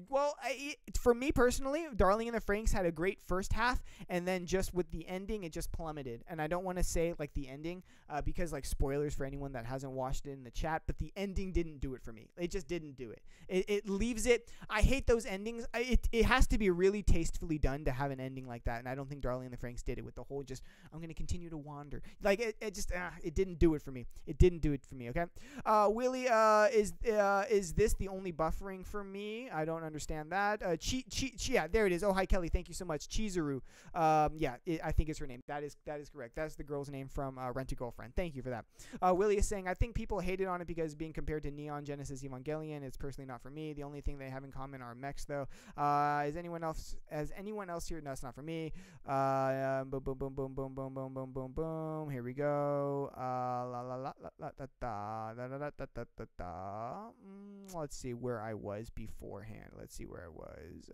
A: Well, for me personally, Darling in the Franxx had a great first half, and then just with the ending, it just plummeted. And I don't want to say like the ending because like spoilers for anyone that hasn't watched it in the chat, but the ending didn't do it for me. It just didn't do it. It leaves it. I hate those endings. It has to be really tastefully done to have an ending like that, and I don't think Darling in the Franxx did it with the whole just I'm going to continue to wander. Like it just it didn't do it for me. It didn't do it for me. Okay, Willie, is this the only buffering for me? I don't understand that. Yeah, there it is. Oh, hi, Kelly. Thank you so much. Chizuru. Yeah, I think it's her name. That is correct. That's the girl's name from Rent a Girlfriend. Thank you for that. Willie is saying, I think people hated on it because being compared to Neon Genesis Evangelion, it's personally not for me. The only thing they have in common are mechs, though. Has anyone else here? No, it's not for me. Boom, boom, boom, boom, boom, boom, boom, boom, boom, boom. Here we go. Let's see where I was beforehand. Let's see where I was.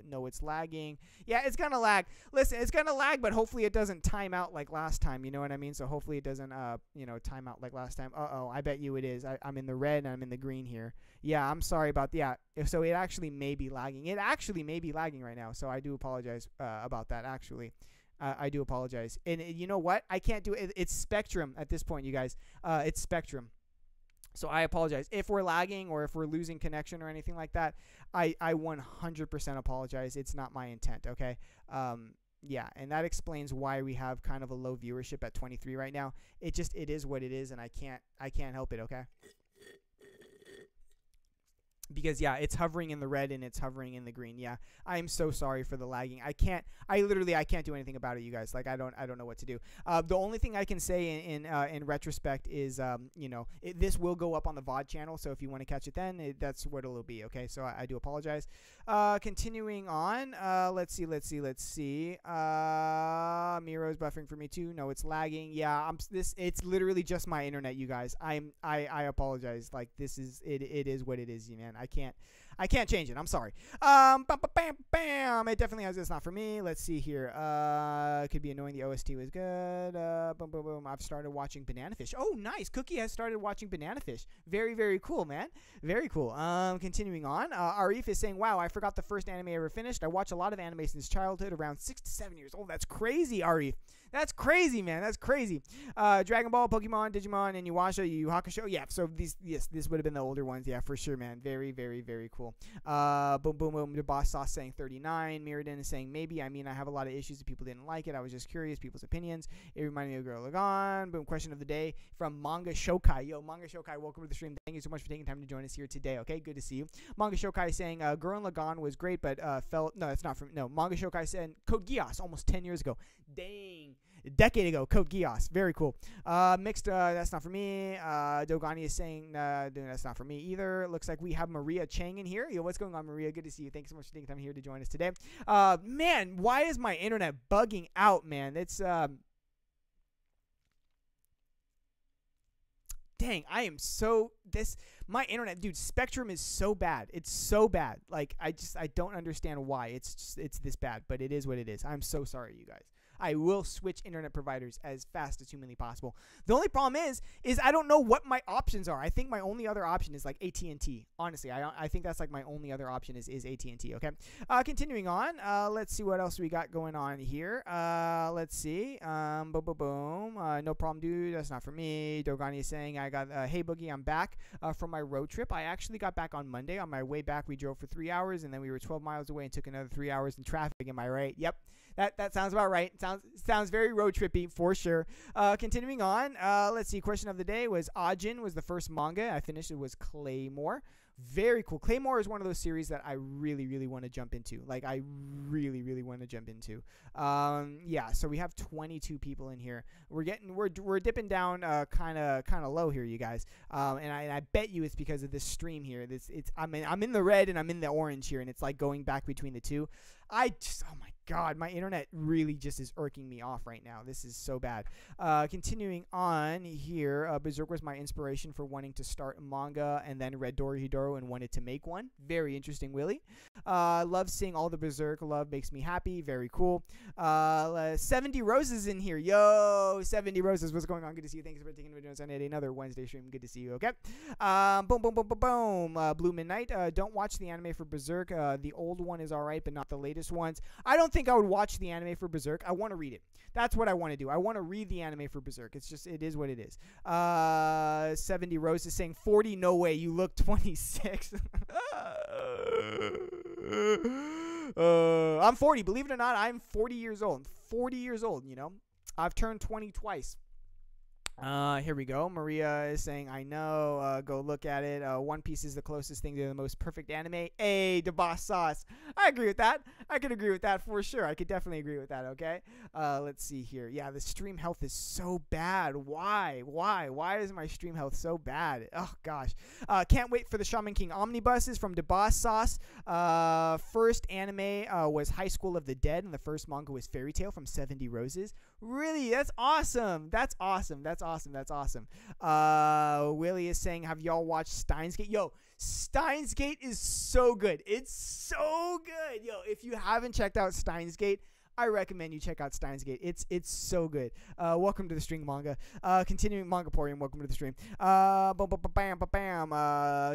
A: No, it's lagging. Yeah, it's gonna lag. Listen, it's gonna lag, but hopefully it doesn't time out like last time. You know what I mean? So hopefully it doesn't, time out like last time. I bet you it is. I'm in the red and I'm in the green here. Yeah, I'm sorry about that. Yeah, so it actually may be lagging. It actually may be lagging right now. So I do apologize about that. Actually, I do apologize. And you know what? I can't do it. It's Spectrum at this point, you guys. It's Spectrum. So I apologize if we're lagging or if we're losing connection or anything like that. I 100% apologize. It's not my intent. Okay. Yeah, and that explains why we have kind of a low viewership at 23 right now. It is what it is, and I can't help it. Okay. Because yeah, it's hovering in the red and it's hovering in the green. Yeah, I'm so sorry for the lagging. I can't do anything about it, you guys. Like I don't know what to do. The only thing I can say in retrospect is you know, this will go up on the VOD channel, so if you want to catch it then, that's what it'll be. Okay, so I do apologize. Continuing on, let's see. Miro's buffering for me too. No, it's lagging. Yeah, it's literally just my internet, you guys. I apologize. Like this is it is what it is, man. I can't change it. I'm sorry. Bam, bam, bam. It definitely has. It's not for me. Let's see here. Could be annoying. The OST was good. Boom, boom, boom. I've started watching Banana Fish. Oh, nice. Cookie has started watching Banana Fish. Very, very cool, man. Very cool. Continuing on. Arif is saying, wow, I forgot the first anime I ever finished. I watch a lot of anime since childhood, around 6 to 7 years old. That's crazy, Arif. That's crazy, man. That's crazy. Dragon Ball, Pokemon, Digimon, and Yu Yu Hakusho. Yeah, so this would have been the older ones. Yeah, for sure, man. Very, very, very cool. Boom, boom, boom. The boss sauce saying 39. Mirrodin is saying maybe. I mean, I have a lot of issues if people didn't like it. I was just curious, people's opinions. It reminded me of Girl Lagan. Boom, question of the day from Manga Shokai. Yo, Manga Shokai, welcome to the stream. Thank you so much for taking time to join us here today. Okay, good to see you. Manga Shokai saying Girl Lagan was great, but no, it's not from. No, Manga Shokai said Code Geass almost 10 years ago. Dang. A decade ago, Code Geass. Very cool. Mixed, that's not for me. Dogani is saying that's not for me either. Looks like we have Maria Chang in here. Yo, what's going on, Maria? Good to see you. Thanks so much for taking time here to join us today. Man, why is my internet bugging out, man? It's, dang, I am so, my internet, dude, Spectrum is so bad. It's so bad. Like, I don't understand why. It's this bad, but it is what it is. I'm so sorry, you guys. I will switch internet providers as fast as humanly possible. The only problem is I don't know what my options are. I think my only other option is like AT&T. Honestly, I think that's like my only other option is AT&T. Okay. Continuing on. Let's see what else we got going on here. Let's see. Boom, boom, boom. No problem, dude. That's not for me. Dogani is saying I got. Hey, Boogie, I'm back from my road trip. I actually got back on Monday. On my way back, we drove for 3 hours, and then we were 12 miles away and took another 3 hours in traffic. Am I right? Yep. That sounds about right. Sounds very road trippy for sure. Continuing on, let's see. Question of the day was Ajin was the first manga I finished. It was Claymore. Very cool. Claymore is one of those series that I really, really want to jump into. Like I really, really want to jump into. Yeah. So we have 22 people in here. We're dipping down kind of low here, you guys. And I bet you it's because of this stream here. I'm in the red and I'm in the orange here, and it's like going back between the two. Oh my God, my internet really just is irking me off right now. This is so bad. Continuing on here, Berserk was my inspiration for wanting to start manga, and then read Dorohedoro and wanted to make one. Very interesting, Willie. Love seeing all the Berserk. Love makes me happy. Very cool. 70 Roses in here. Yo, 70 Roses. What's going on? Good to see you. Thanks for taking the videos on another Wednesday stream. Good to see you. Okay. Boom, boom, boom, boom, boom. Blue Midnight. Don't watch the anime for Berserk. The old one is all right, but not the latest ones. I don't think I would watch the anime for Berserk. I want to read it. That's what I want to do. I want to read the anime for Berserk. It is what it is. 70 Roses saying 40. No way. You look 26. I'm 40. Believe it or not, I'm 40 years old. 40 years old, you know. I've turned 20 twice. Here we go. Maria is saying, I know. Go look at it. One Piece is the closest thing to the most perfect anime. Hey, the boss sauce. I agree with that. I could agree with that for sure. I could definitely agree with that, okay? Let's see here. Yeah, the stream health is so bad. Why? Why is my stream health so bad? Oh, gosh. Can't wait for the Shaman King omnibuses from the boss sauce. First anime was High School of the Dead, and the first manga was Fairy Tail from 70 Roses. Really? That's awesome. That's awesome. That's awesome. That's awesome. Willie is saying, have y'all watched Steins Gate? Yo, Steins Gate is so good. It's so good. Yo, if you haven't checked out Steins Gate, I recommend you check out Steins Gate. It's so good. Welcome to the stream, manga. Continuing Mangaporium, welcome to the stream. Bam.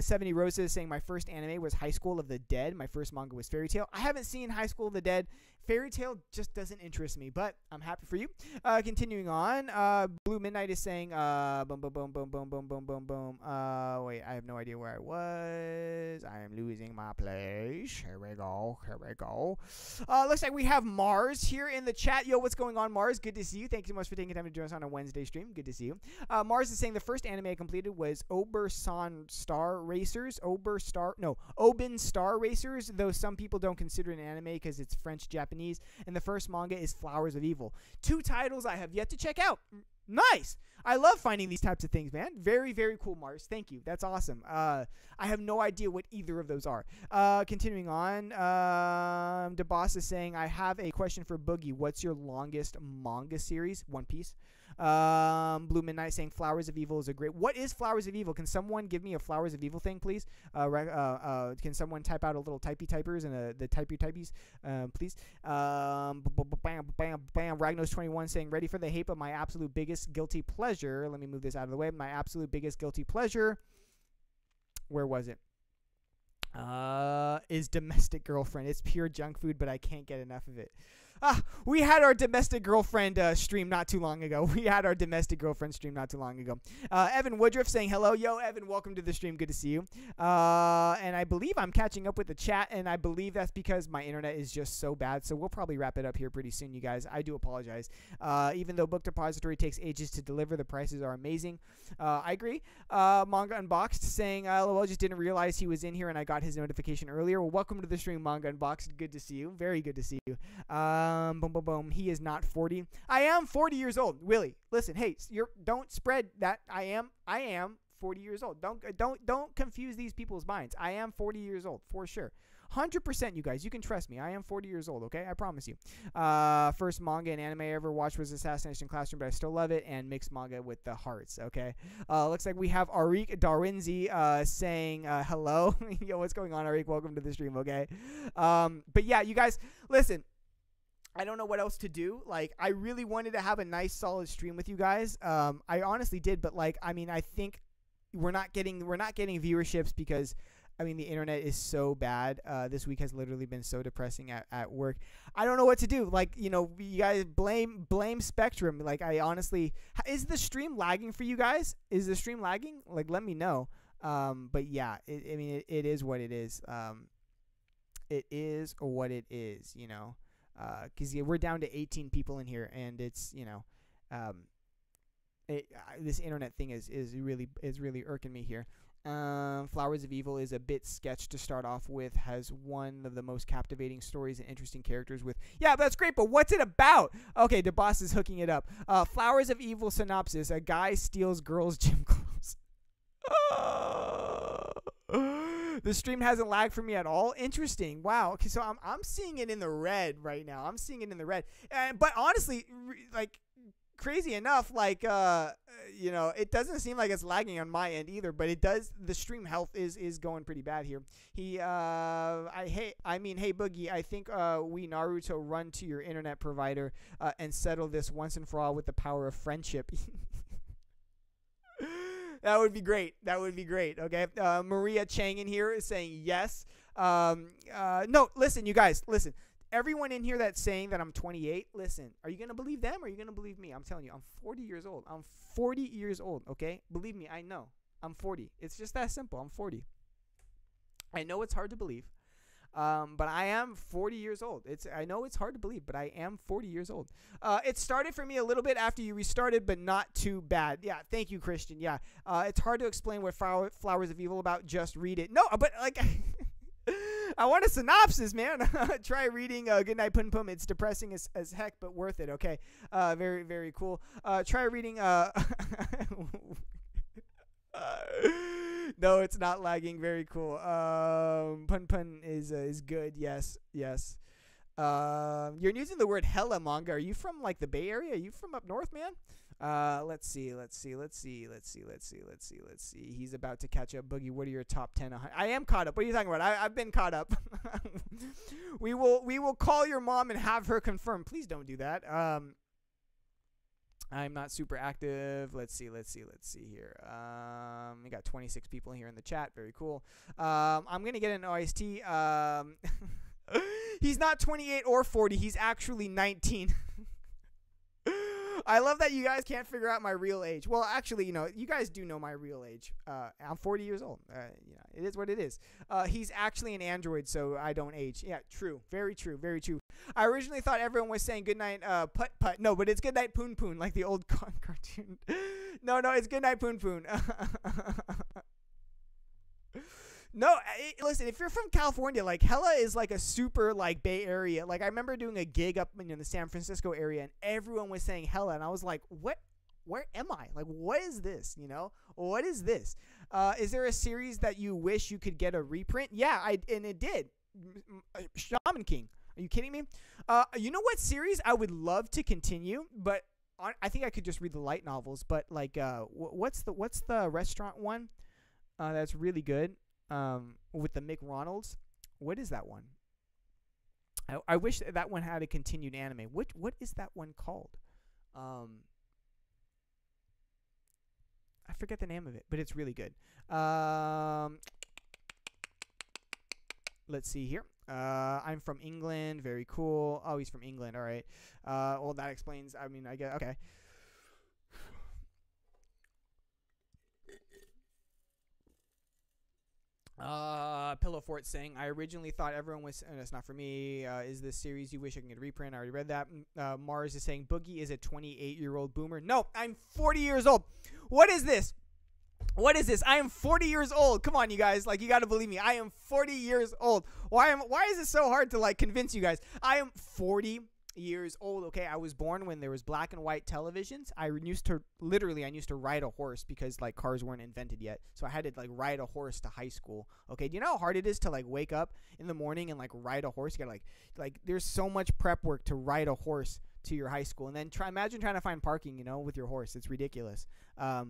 A: 70 Roses saying my first anime was High School of the Dead. My first manga was Fairy Tail. I haven't seen High School of the Dead. Fairy Tail just doesn't interest me, but I'm happy for you. Continuing on, Blue Midnight is saying, boom, boom, boom, boom, boom, boom, boom, boom, boom. Wait, I have no idea where I was. I am losing my place. Here we go. Here we go. Looks like we have Mars here in the chat. Yo, what's going on, Mars? Good to see you. Thank you so much for taking time to join us on a Wednesday stream. Good to see you. Mars is saying the first anime I completed was Oberson Star Racers. Oben Star Racers, though some people don't consider it an anime because it's French-Japanese. And the first manga is Flowers of Evil. 2 titles I have yet to check out. Nice. I love finding these types of things, man. Very, very cool, Mars. Thank you. That's awesome. I have no idea what either of those are. Continuing on, DeBoss is saying, I have a question for Boogie. What's your longest manga series? One Piece. Blue Midnight saying Flowers of Evil is a great. What is Flowers of Evil? Can someone give me a Flowers of Evil thing, please? Can someone type out a little typers and the typies, please? Bam, Ragnos21 saying ready for the hate, but my absolute biggest guilty pleasure. Let me move this out of the way. My absolute biggest guilty pleasure. Where was it? Is Domestic Girlfriend. It's pure junk food, but I can't get enough of it. We had our domestic girlfriend stream not too long ago. Evan Woodruff saying hello. Yo, Evan, welcome to the stream. Good to see you. And I believe I'm catching up with the chat, and I believe that's because my internet is just so bad. So we'll probably wrap it up here pretty soon, you guys. I do apologize. Even though Book Depository takes ages to deliver, the prices are amazing. I agree. Manga Unboxed saying, LOL, just didn't realize he was in here, and I got his notification earlier. Well, welcome to the stream, Manga Unboxed. Good to see you. Very good to see you. Boom, boom, boom. He is not 40. I am 40 years old. Willie, listen. Hey, don't spread that. I am 40 years old. Don't confuse these people's minds. I am 40 years old for sure. 100%, you guys. You can trust me. I am 40 years old, okay? I promise you. First manga and anime I ever watched was Assassination Classroom, but I still love it, and mixed manga with the hearts, okay? Looks like we have Arik Darwinzi saying hello. Yo, what's going on, Arik? Welcome to the stream, okay? But yeah, you guys, listen. I don't know what else to do. Like, I really wanted to have a nice, solid stream with you guys. I honestly did, but like, I mean, I think we're not getting viewerships because, I mean, the internet is so bad. This week has literally been so depressing at work. I don't know what to do. Like, you know, you guys blame Spectrum. Like, I honestly, is the stream lagging for you guys? Is the stream lagging? Like, let me know. But yeah, it is what it is. It is what it is, you know. Because we're down to 18 people in here, and it's, you know, this internet thing is really irking me here. Flowers of Evil is a bit sketch to start off with, has one of the most captivating stories and interesting characters with. Yeah, that's great, but what's it about? Okay, the boss is hooking it up. Flowers of Evil synopsis: a guy steals girls' gym clothes. The stream hasn't lagged for me at all. Interesting. Wow. Okay, so I'm seeing it in the red right now. I'm seeing it in the red. But honestly, like, crazy enough, like, you know, it doesn't seem like it's lagging on my end either, but it does. The stream health is going pretty bad here. Hey Boogie, I think we Naruto run to your internet provider and settle this once and for all with the power of friendship. That would be great. That would be great. Okay. Maria Chang in here is saying yes. No, listen, you guys, listen. Everyone in here that's saying that I'm 28, listen, are you going to believe them or are you going to believe me? I'm telling you, I'm 40 years old. I'm 40 years old, okay? Believe me, I know. I'm 40. It's just that simple. I'm 40. I know it's hard to believe. But I am 40 years old. I know it's hard to believe, but I am 40 years old. It started for me a little bit after you restarted, but not too bad. Yeah, thank you, Christian. Yeah, it's hard to explain what Flowers of Evil about. Just read it. No, but like, I want a synopsis, man. Try reading Goodnight Pum Pum. It's depressing as heck, but worth it. Okay, very, very cool. Try reading. No, it's not lagging. Very cool. Pun Pun is good. Yes, yes. You're using the word hella manga. Are you from like the Bay Area? Are you from up north, man? Let's see. He's about to catch up. Boogie, what are your top 10? I am caught up. What are you talking about? I've been caught up. We will call your mom and have her confirm. Please don't do that. I'm not super active. Let's see here. We got 26 people here in the chat. Very cool. I'm going to get an OST. He's not 28 or 40. He's actually 19. I love that you guys can't figure out my real age. Well, actually, you guys do know my real age. I'm 40 years old. It is what it is. He's actually an android, so I don't age. Yeah, true. Very true. Very true. I originally thought everyone was saying goodnight putt putt. No, but it's goodnight poon poon, like the old cartoon. No, it's goodnight poon poon. No, listen, if you're from California, like, hella is like a super, like, Bay Area. Like, I remember doing a gig up in the San Francisco area, and everyone was saying hella, and I was like, what? Where am I? Like, what is this, What is this? Is there a series that you wish you could get a reprint? Yeah, and it did. Shaman King. Are you kidding me? You know what series I would love to continue, but I think I could just read the light novels, but, like, what's the restaurant one that's really good? With the Mick Ronalds. What is that one? I wish that one had a continued anime. What is that one called? I forget the name of it, but it's really good. Let's see here. I'm from England. Very cool. Oh, he's from England. All right. Well, that explains. I mean, I guess. Okay. Pillow Fort saying, I originally thought everyone was, and it's not for me. Is this series you wish I could get a reprint? I already read that. Mars is saying, Boogie is a 28-year-old boomer. No, I'm 40 years old. What is this? What is this? I am 40 years old. Come on, you guys. Like, you got to believe me. I am 40 years old. Why is it so hard to, like, convince you guys? I am 40 years old. Okay, I was born when there was black and white televisions. I used to ride a horse because, like, cars weren't invented yet. So I had to, like, ride a horse to high school. Okay, do you know how hard it is to, like, wake up in the morning and, like, ride a horse? You gotta, like there's so much prep work to ride a horse to your high school, and then imagine trying to find parking, with your horse. It's ridiculous. I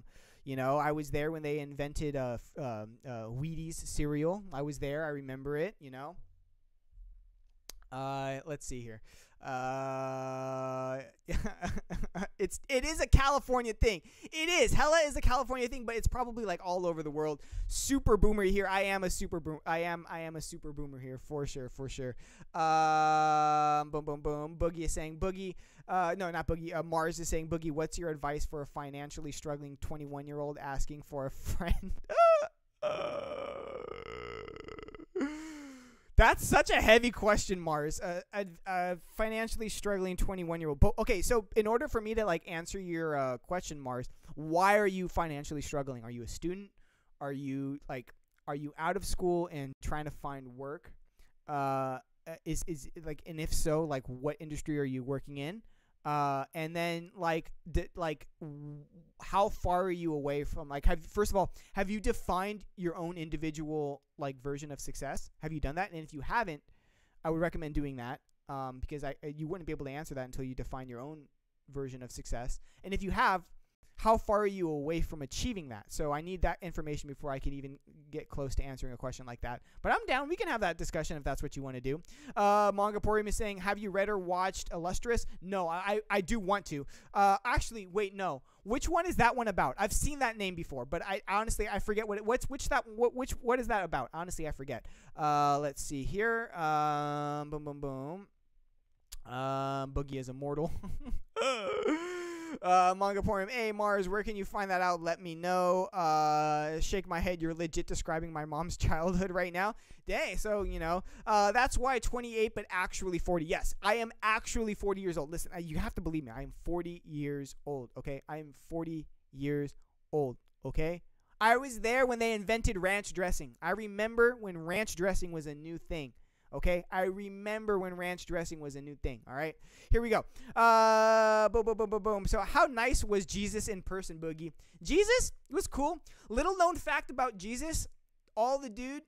A: was there when they invented Wheaties cereal. I was there. I remember it. Let's see here. It is a California thing. It is. Hella is a California thing, but it's probably, like, all over the world. Super boomer here. I am a super boomer. I am a super boomer here for sure. Boom boom boom. Boogie is saying, Boogie. No, not Boogie. Mars is saying, Boogie, what's your advice for a financially struggling 21-year-old asking for a friend? That's such a heavy question, Mars. A financially struggling 21-year-old. Okay, so in order for me to, like, answer your question, Mars, why are you financially struggling? Are you a student? Are you out of school and trying to find work? And if so, like, what industry are you working in? And then, how far are you away from, like, first of all, have you defined your own individual, like, version of success? Have you done that? And if you haven't, I would recommend doing that, because you wouldn't be able to answer that until you define your own version of success. And if you have, how far are you away from achieving that? So I need that information before I can even get close to answering a question like that. But I'm down. We can have that discussion if that's what you want to do. Mangaporium is saying, have you read or watched Illustrious? No, I do want to. Actually, wait, no. Which one is that one about? I've seen that name before, but I honestly forget what is that about? Honestly, I forget. Let's see here. Boom, boom, boom. Boogie is immortal. Mangaporium, hey Mars, where can you find that out? Let me know. Shake my head, you're legit describing my mom's childhood right now. Dang, so that's why 28 but actually 40. Yes, I am actually 40 years old. Listen, you have to believe me. I am 40 years old, okay? I am 40 years old, okay? I was there when they invented ranch dressing. I remember when ranch dressing was a new thing. Okay, I remember when ranch dressing was a new thing. All right, here we go. Boom, boom, boom, boom, boom. So how nice was Jesus in person, Boogie? Jesus was cool. Little known fact about Jesus, all the dude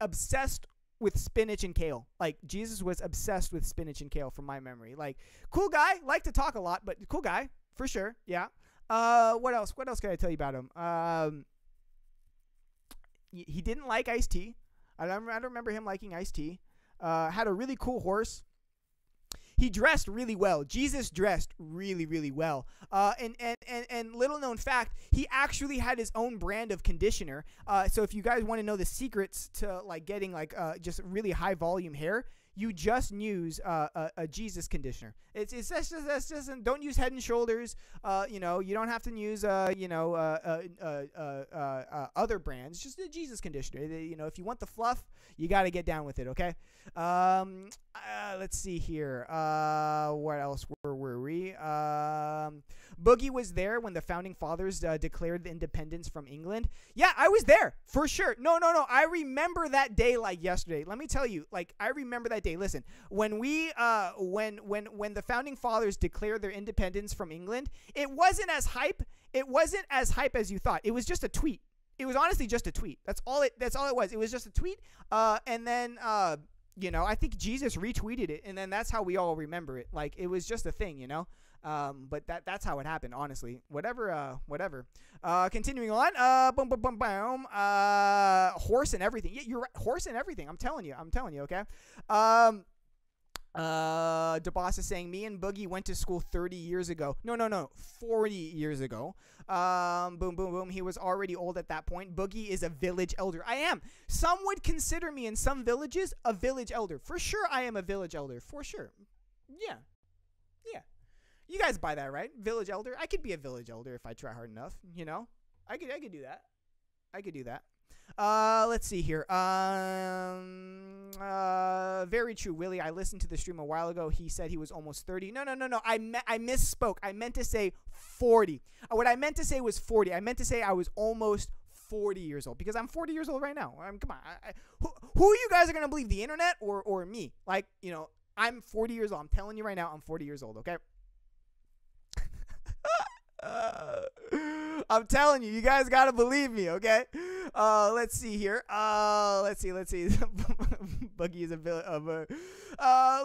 A: obsessed with spinach and kale. Like, Jesus was obsessed with spinach and kale from my memory. Like, cool guy, liked to talk a lot, but cool guy for sure. Yeah. What else? What else can I tell you about him? He didn't like iced tea. I don't remember him liking iced tea. Had a really cool horse. he dressed really well. Jesus dressed really, really well. And little known fact, he actually had his own brand of conditioner. So if you guys want to know the secrets to like getting like just really high volume hair, you just use a Jesus conditioner. That's just don't use Head and Shoulders. You don't have to use other brands. Just a Jesus conditioner. If you want the fluff, you got to get down with it. Okay. Let's see here. What else were we? Boogie was there when the founding fathers declared the independence from England. Yeah, I was there for sure. No. I remember that day like yesterday. Let me tell you, like I remember that day. Listen, when we when the founding fathers declared their independence from England, it wasn't as hype. It wasn't as hype as you thought. It was just a tweet. It was honestly just a tweet. That's all it was. It was just a tweet. And then I think Jesus retweeted it, and then that's how we all remember it. Like it was just a thing, But that's how it happened, honestly. Whatever. Continuing on. Boom, boom, boom, boom. Horse and everything. Yeah, you're right. Horse and everything. I'm telling you. Okay. DeBoss is saying, me and Boogie went to school 30 years ago. No. 40 years ago. Boom, boom, boom. He was already old at that point. Boogie is a village elder. I am. Some would consider me in some villages a village elder. For sure, I am a village elder. For sure. Yeah. You guys buy that, right? Village elder. I could be a village elder if I try hard enough. I could do that. Let's see here. Very true, Willie. I listened to the stream a while ago. He said he was almost 30. No. I misspoke. I meant to say 40. What I meant to say was 40. I meant to say I was almost 40 years old because I'm 40 years old right now. Come on. Who you guys are going to believe, the internet or me? Like, I'm 40 years old. I'm telling you right now, I'm 40 years old, okay? I'm telling you, you guys gotta believe me, okay? Let's see here. Let's see. Boogie is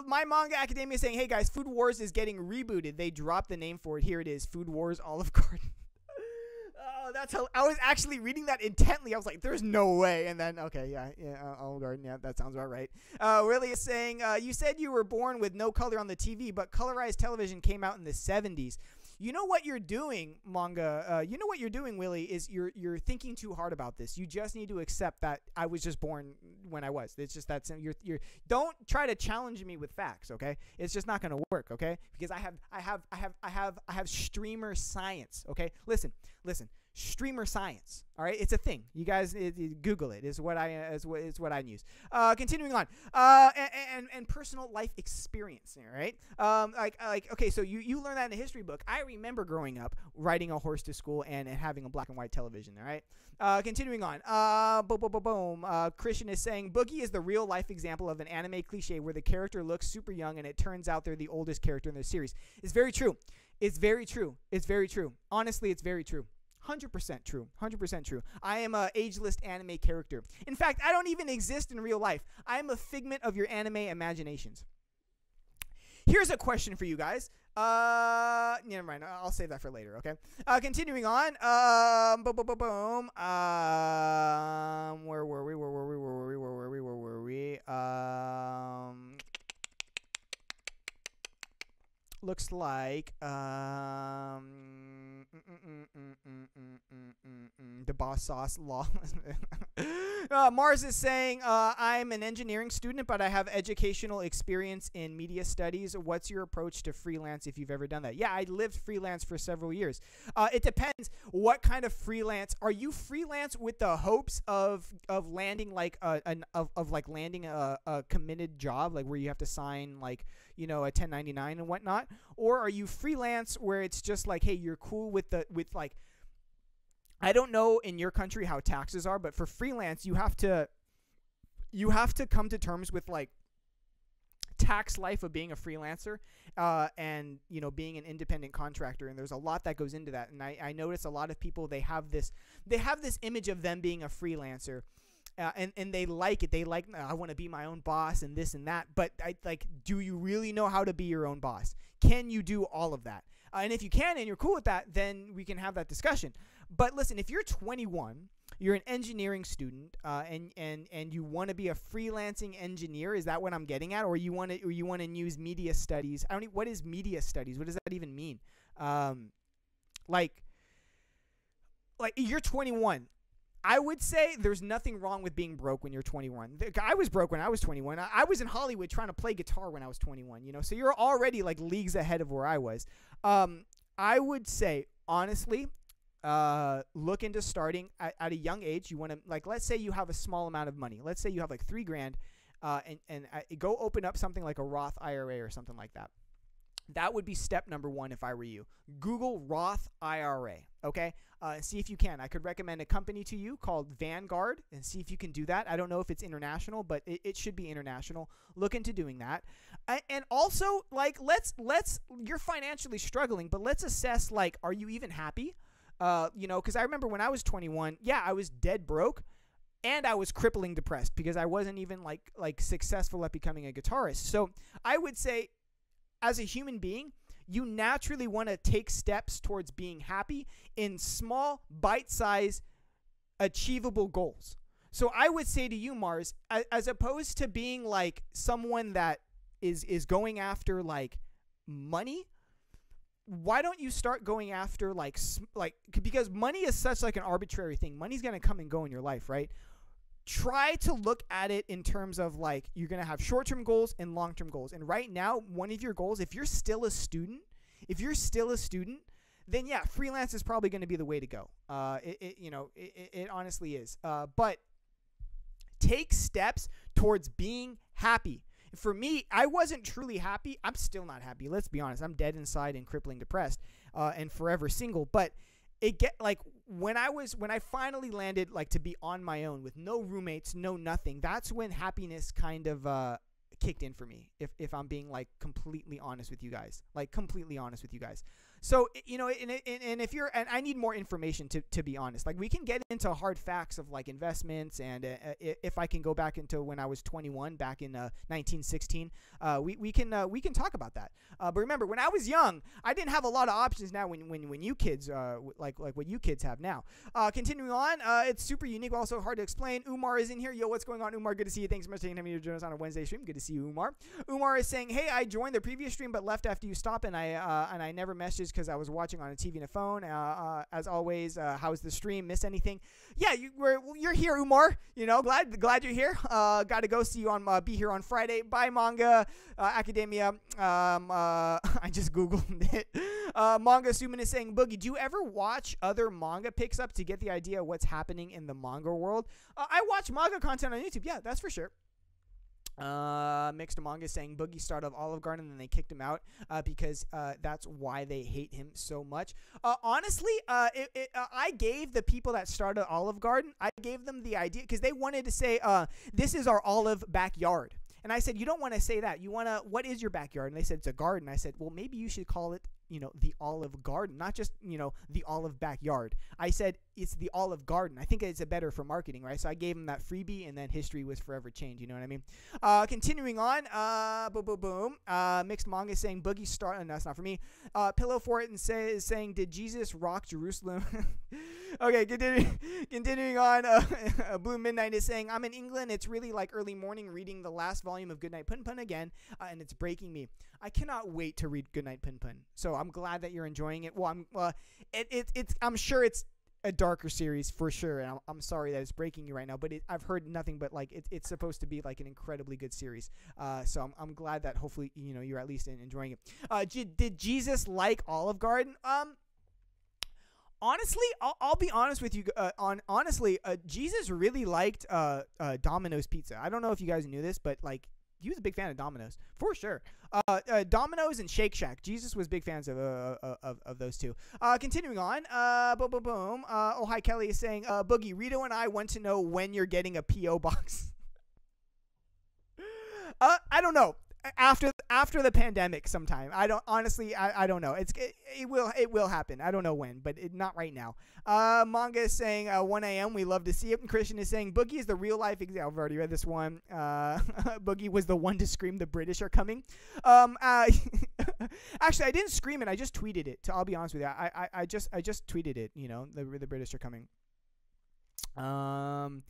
A: my manga academia is saying, hey guys, Food Wars is getting rebooted. They dropped the name for it. Here it is, Food Wars Olive Garden. That's how I was actually reading that intently. I was like, there's no way. And then, okay, yeah, Olive Garden. Yeah, that sounds about right. Willie is saying, you said you were born with no color on the TV, but colorized television came out in the 70s. You know what you're doing, manga. You know what you're doing, Willie, is you're thinking too hard about this. You just need to accept that I was just born when I was. It's just that you're don't try to challenge me with facts, okay? It's just not going to work, okay? Because I have streamer science, okay? Listen. Streamer science. All right, it's a thing. You guys Google it. Is what I use. Continuing on. And personal life experience. All right. Okay. So you learn that in a history book. I remember growing up riding a horse to school and having a black and white television. All right. Continuing on. Boom. Christian is saying Boogie is the real life example of an anime cliche where the character looks super young and it turns out they're the oldest character in the series. It's very true. Honestly, it's very true. 100% true. 100% true. I am a ageless anime character. In fact, I don't even exist in real life. I am a figment of your anime imaginations. Here's a question for you guys. Never mind. I'll save that for later, okay? Continuing on. Boom. Where were we? Looks like the boss sauce law. Mars is saying, I'm an engineering student, but I have educational experience in media studies. What's your approach to freelance if you've ever done that? Yeah, I lived freelance for several years. It depends what kind of freelance. Are you freelance with the hopes of landing like landing a committed job, like where you have to sign like, a 1099 and whatnot? Or are you freelance where it's just like, hey, you're cool with like, I don't know in your country how taxes are, but for freelance, you have to come to terms with like tax life of being a freelancer, and being an independent contractor, and there's a lot that goes into that. And I notice a lot of people, they have this image of them being a freelancer. And they like it. They like, I want to be my own boss and this and that. But do you really know how to be your own boss? Can you do all of that? And if you can and you're cool with that, then we can have that discussion. But listen, if you're 21, you're an engineering student, and you want to be a freelancing engineer. Is that what I'm getting at? Or you want to use media studies? What is media studies? What does that even mean? Like you're 21. I would say there's nothing wrong with being broke when you're 21. I was broke when I was 21. I was in Hollywood trying to play guitar when I was 21, so you're already like leagues ahead of where I was. I would say, honestly, look into starting at a young age. You want to, like, let's say you have a small amount of money. Let's say you have like $3,000, and go open up something like a Roth IRA or something like that. That would be step number one if I were you. Google Roth IRA, okay? See if you can. I could recommend a company to you called Vanguard, and see if you can do that. I don't know if it's international, but it should be international. Look into doing that. And also, like, let's you're financially struggling, but let's assess, like, are you even happy? Because I remember when I was 21, yeah, I was dead broke, and I was crippling depressed because I wasn't even like successful at becoming a guitarist. So I would say, as a human being, you naturally want to take steps towards being happy in small, bite-sized, achievable goals. So I would say to you, Mars, as opposed to being like someone that is going after like money, why don't you start going after like because money is such like an arbitrary thing. Money's going to come and go in your life, right? Try to look at it in terms of like you're going to have short-term goals and long-term goals. And right now, one of your goals, if you're still a student, then yeah, freelance is probably going to be the way to go. It honestly is. But take steps towards being happy. For me, I wasn't truly happy. I'm still not happy. Let's be honest. I'm dead inside and crippling depressed, and forever single. But when I finally landed like to be on my own with no roommates, no nothing, that's when happiness kind of kicked in for me, if I'm being like completely honest with you guys. So, and if you're, and I need more information to be honest. Like, we can get into hard facts of like investments, and if I can go back into when I was 21, back in 1916, we can talk about that. But remember, when I was young, I didn't have a lot of options. Now, when you kids, like what you kids have now. Continuing on, it's super unique, also hard to explain. Umar is in here. Yo, what's going on, Umar? Good to see you. Thanks so much for taking time to join us on a Wednesday stream. Good to see you, Umar. Umar is saying, hey, I joined the previous stream but left after you stopped, and I never messaged because I was watching on a TV and a phone. As always, how's the stream? Miss anything? Yeah, you're here, Umar. Glad you're here. Got to go see you on be here on Friday. Bye, Manga Academia. I just googled it. Manga Suman is saying, Boogie, do you ever watch other manga picks up to get the idea of what's happening in the manga world? I watch manga content on YouTube. Yeah, that's for sure. Mixed Manga saying Boogie started Olive Garden and then they kicked him out because that's why they hate him so much. Honestly, I gave the people that started Olive Garden, I gave them the idea because they wanted to say this is our olive backyard. And I said, you don't want to say that. You want to, what is your backyard? And they said, it's a garden. I said, well, maybe you should call it, the Olive Garden, not just, the olive backyard. I said, it's the Olive Garden. I think it's a better for marketing, right? So I gave them that freebie, and then history was forever changed. You know what I mean? Continuing on, boom. Mixed Manga saying, Boogie start, no, that's not for me. Pillow for it and saying, did Jesus rock Jerusalem? Okay, continuing on, Blue Midnight is saying, I'm in England. It's really like early morning reading the last volume of Goodnight Pun Pun again, and it's breaking me. I cannot wait to read Goodnight Pun Pun. So I'm glad that you're enjoying it. Well, I'm sure it's a darker series for sure, and I'm sorry that it's breaking you right now, but I've heard nothing but like it's supposed to be like an incredibly good series. So I'm glad that hopefully you're at least enjoying it. Did Jesus like Olive Garden? Honestly, I'll be honest with you. Jesus really liked Domino's Pizza. I don't know if you guys knew this, but like he was a big fan of Domino's for sure. Domino's and Shake Shack. Jesus was big fans of those two. Continuing on. Boom. Oh, hi, Kelly is saying, Boogie, Rito and I want to know when you're getting a P.O. box. I don't know. After the pandemic sometime. I don't know. It will happen. I don't know when, but not right now. Manga is saying 1 a.m. We love to see it. And Christian is saying Boogie is the real life example. I've already read this one. Boogie was the one to scream the British are coming. Actually, I didn't scream it. I just tweeted it. I'll be honest with you. I just tweeted it. The British are coming. How'd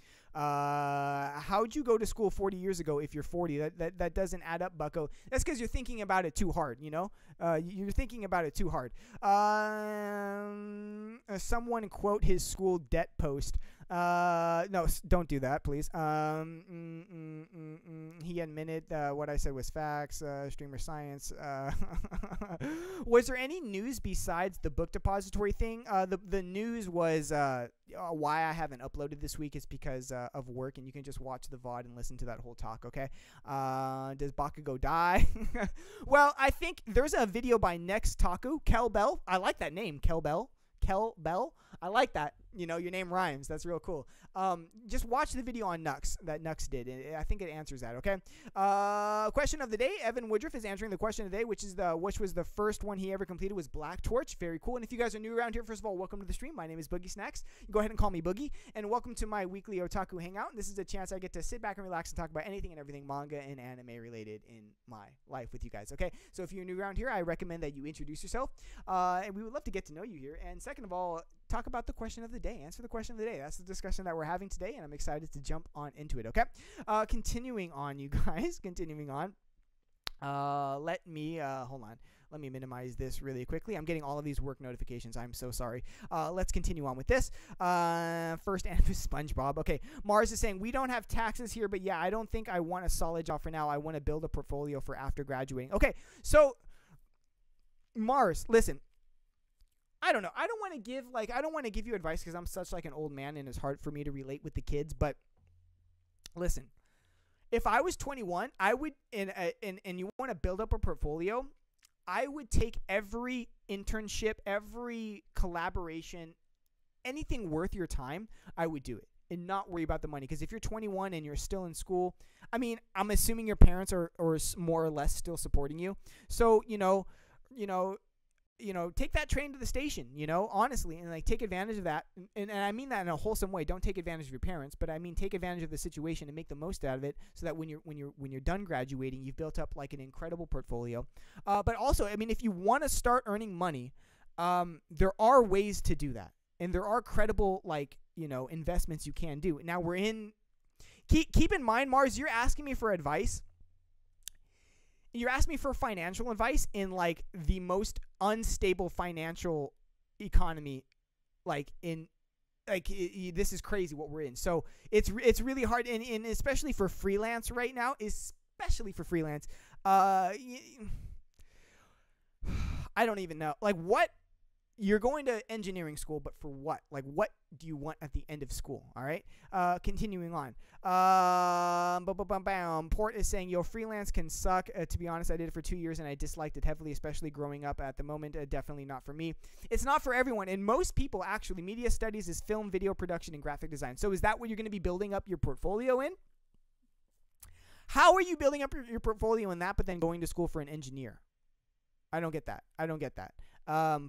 A: you go to school 40 years ago if you're 40? That doesn't add up, bucko. That's because you're thinking about it too hard, you know? You're thinking about it too hard. Someone quote his school debt post. No, don't do that, please. He admitted what I said was facts. Streamer science. Was there any news besides the book depository thing? The news was why I haven't uploaded this week is because of work, and you can just watch the VOD and listen to that whole talk, okay? Does Bakugo die? Well, I think there's a video by Next Taku, Kel Bell. I like that name, Kel Bell. Kel Bell. I like that. You know, your name rhymes. That's real cool. Just watch the video on Nux that Nux did. I think it answers that, okay? Question of the day. Evan Woodruff is answering the question of the day, which was the first one he ever completed was Black Torch. Very cool. And if you guys are new around here, first of all, welcome to the stream. My name is BoogieSnacks. Go ahead and call me Boogie. And welcome to my weekly Otaku Hangout. This is a chance I get to sit back and relax and talk about anything and everything manga and anime related in my life with you guys, okay? So if you're new around here, I recommend that you introduce yourself. And we would love to get to know you here. And second of all, talk about the question of the day. Answer the question of the day. That's the discussion that we're having today, and I'm excited to jump on into it, okay? Continuing on, you guys. Continuing on. Let me, hold on. Let me minimize this really quickly. I'm getting all of these work notifications. I'm so sorry. Let's continue on with this. First, SpongeBob. Okay, Mars is saying, we don't have taxes here, but yeah, I don't think I want a solid job for now. I want to build a portfolio for after graduating. Okay, so, Mars, listen. I don't know. I don't want to give you advice because I'm such like an old man and it's hard for me to relate with the kids. But listen, if I was 21, I would, and you want to build up a portfolio, I would take every internship, every collaboration, anything worth your time, I would do it and not worry about the money. Because if you're 21 and you're still in school, I mean, I'm assuming your parents are more or less still supporting you. So, take that train to the station, honestly, and like take advantage of that. And I mean that in a wholesome way. Don't take advantage of your parents, but I mean take advantage of the situation and make the most out of it, so that when you're done graduating, you've built up like an incredible portfolio. But also, I mean, if you want to start earning money, there are ways to do that, and there are credible investments you can do. Now keep in mind, Mars, you're asking me for advice. You're asking me for financial advice in like the most unstable financial economy, this is crazy what we're in. So it's really hard, and especially for freelance right now, I don't even know. Like, what? You're going to engineering school, but for what? Like, what do you want at the end of school? All right. Continuing on. Port is saying, yo, freelance can suck. To be honest, I did it for 2 years and I disliked it heavily, especially growing up at the moment. Definitely not for me. It's not for everyone. And most people, actually, media studies is film, video production, and graphic design. So is that what you're going to be building up your portfolio in? How are you building up your portfolio in that, but then going to school for an engineer? I don't get that.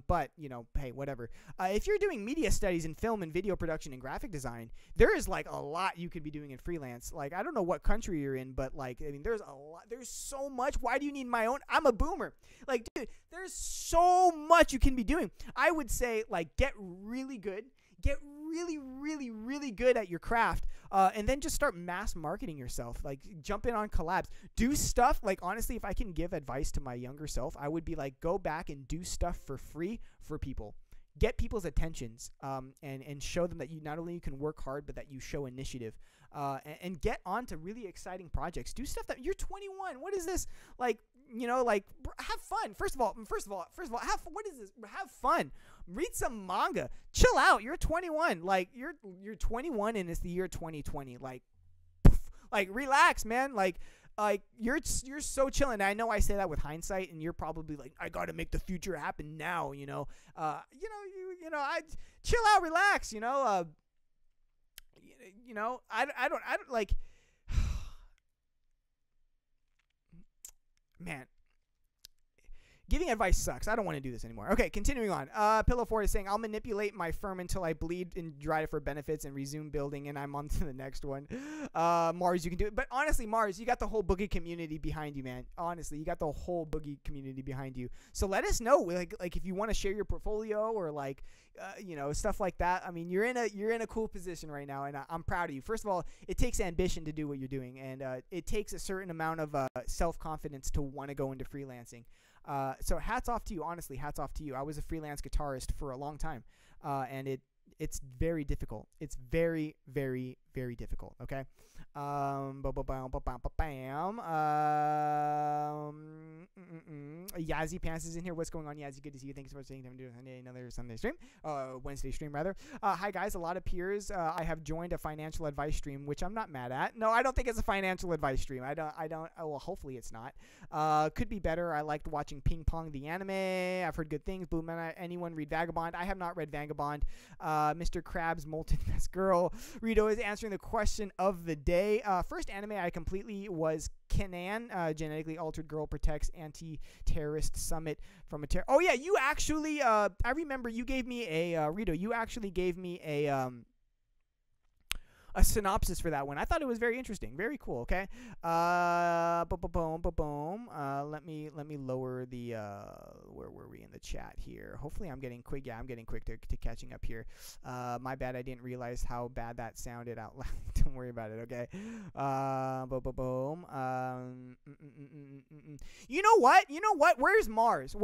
A: But, hey, whatever. If you're doing media studies in film and video production and graphic design, there is, like, a lot you could be doing in freelance. Like, I don't know what country you're in, but, like, I mean, there's a lot. There's so much. Why do you need my own? I'm a boomer. Like, dude, there's so much you can be doing. I would say, like, get really good. Get really, really, really good at your craft, and then just start mass marketing yourself. Like, jump in on collabs. Do stuff, like, honestly, if I can give advice to my younger self, I would be like, go back and do stuff for free for people. Get people's attentions, and show them that you not only can work hard, but that you show initiative, and get on to really exciting projects. Do stuff that you're 21. What is this? Like, have fun. First of all, what is this? Have fun. Read some manga. Chill out. You're 21. Like, you're 21 and it's the year 2020. Like, relax, man. Like you're so chilling. I know I say that with hindsight, and you're probably like, I got to make the future happen now, I chill out, relax, I don't like, man, Giving advice sucks. I don't want to do this anymore. Okay, continuing on. Pillow 4 is saying, I'll manipulate my firm until I bleed and dry it for benefits and resume building, and I'm on to the next one. Mars, you can do it. But honestly, Mars, you got the whole Boogie community behind you, man. Honestly, you got the whole Boogie community behind you. So let us know, like if you want to share your portfolio or stuff like that. I mean, you're in a cool position right now, and I'm proud of you. First of all, it takes ambition to do what you're doing, and it takes a certain amount of self-confidence to want to go into freelancing. So hats off to you, honestly, hats off to you. I was a freelance guitarist for a long time, and it's very difficult. It's very, very, very difficult, okay? Yazzie Pants is in here. What's going on, Yazzie? Good to see you. Thanks for saying I'm doing another Sunday stream. Wednesday stream, rather. Hi, guys. A lot of peers. I have joined a financial advice stream, which I'm not mad at. No, I don't think it's a financial advice stream. I don't. Well, hopefully it's not. Could be better. I liked watching Ping Pong, the anime. I've heard good things. Blue Man, anyone read Vagabond? I have not read Vagabond. Mr. Krabs, Molten Best Girl. Rito is answering the question of the day. First anime I completely was Kanan, Genetically Altered Girl Protects Anti-Terrorist Summit from a terror. Oh yeah, you actually, I remember you gave me a, Rito, you actually gave me a synopsis for that one. I thought it was very interesting. Very cool, okay? Boom. Let me lower the, where were we in the chat here? Hopefully I'm getting quick. Yeah, I'm getting quick to catching up here. My bad, I didn't realize how bad that sounded out loud. Don't worry about it, okay? Boom. You know what? Where's Mars?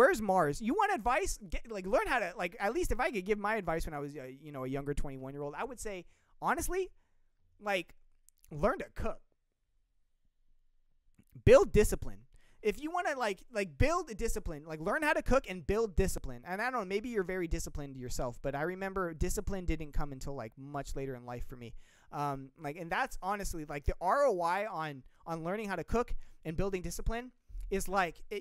A: You want advice? Learn how to, at least if I could give my advice when I was, a younger 21-year-old, I would say, honestly, learn to cook. Build discipline. If you want to build a discipline, learn how to cook and build discipline. And I don't know, maybe you're very disciplined yourself, but I remember discipline didn't come until much later in life for me. And that's honestly the ROI on learning how to cook and building discipline is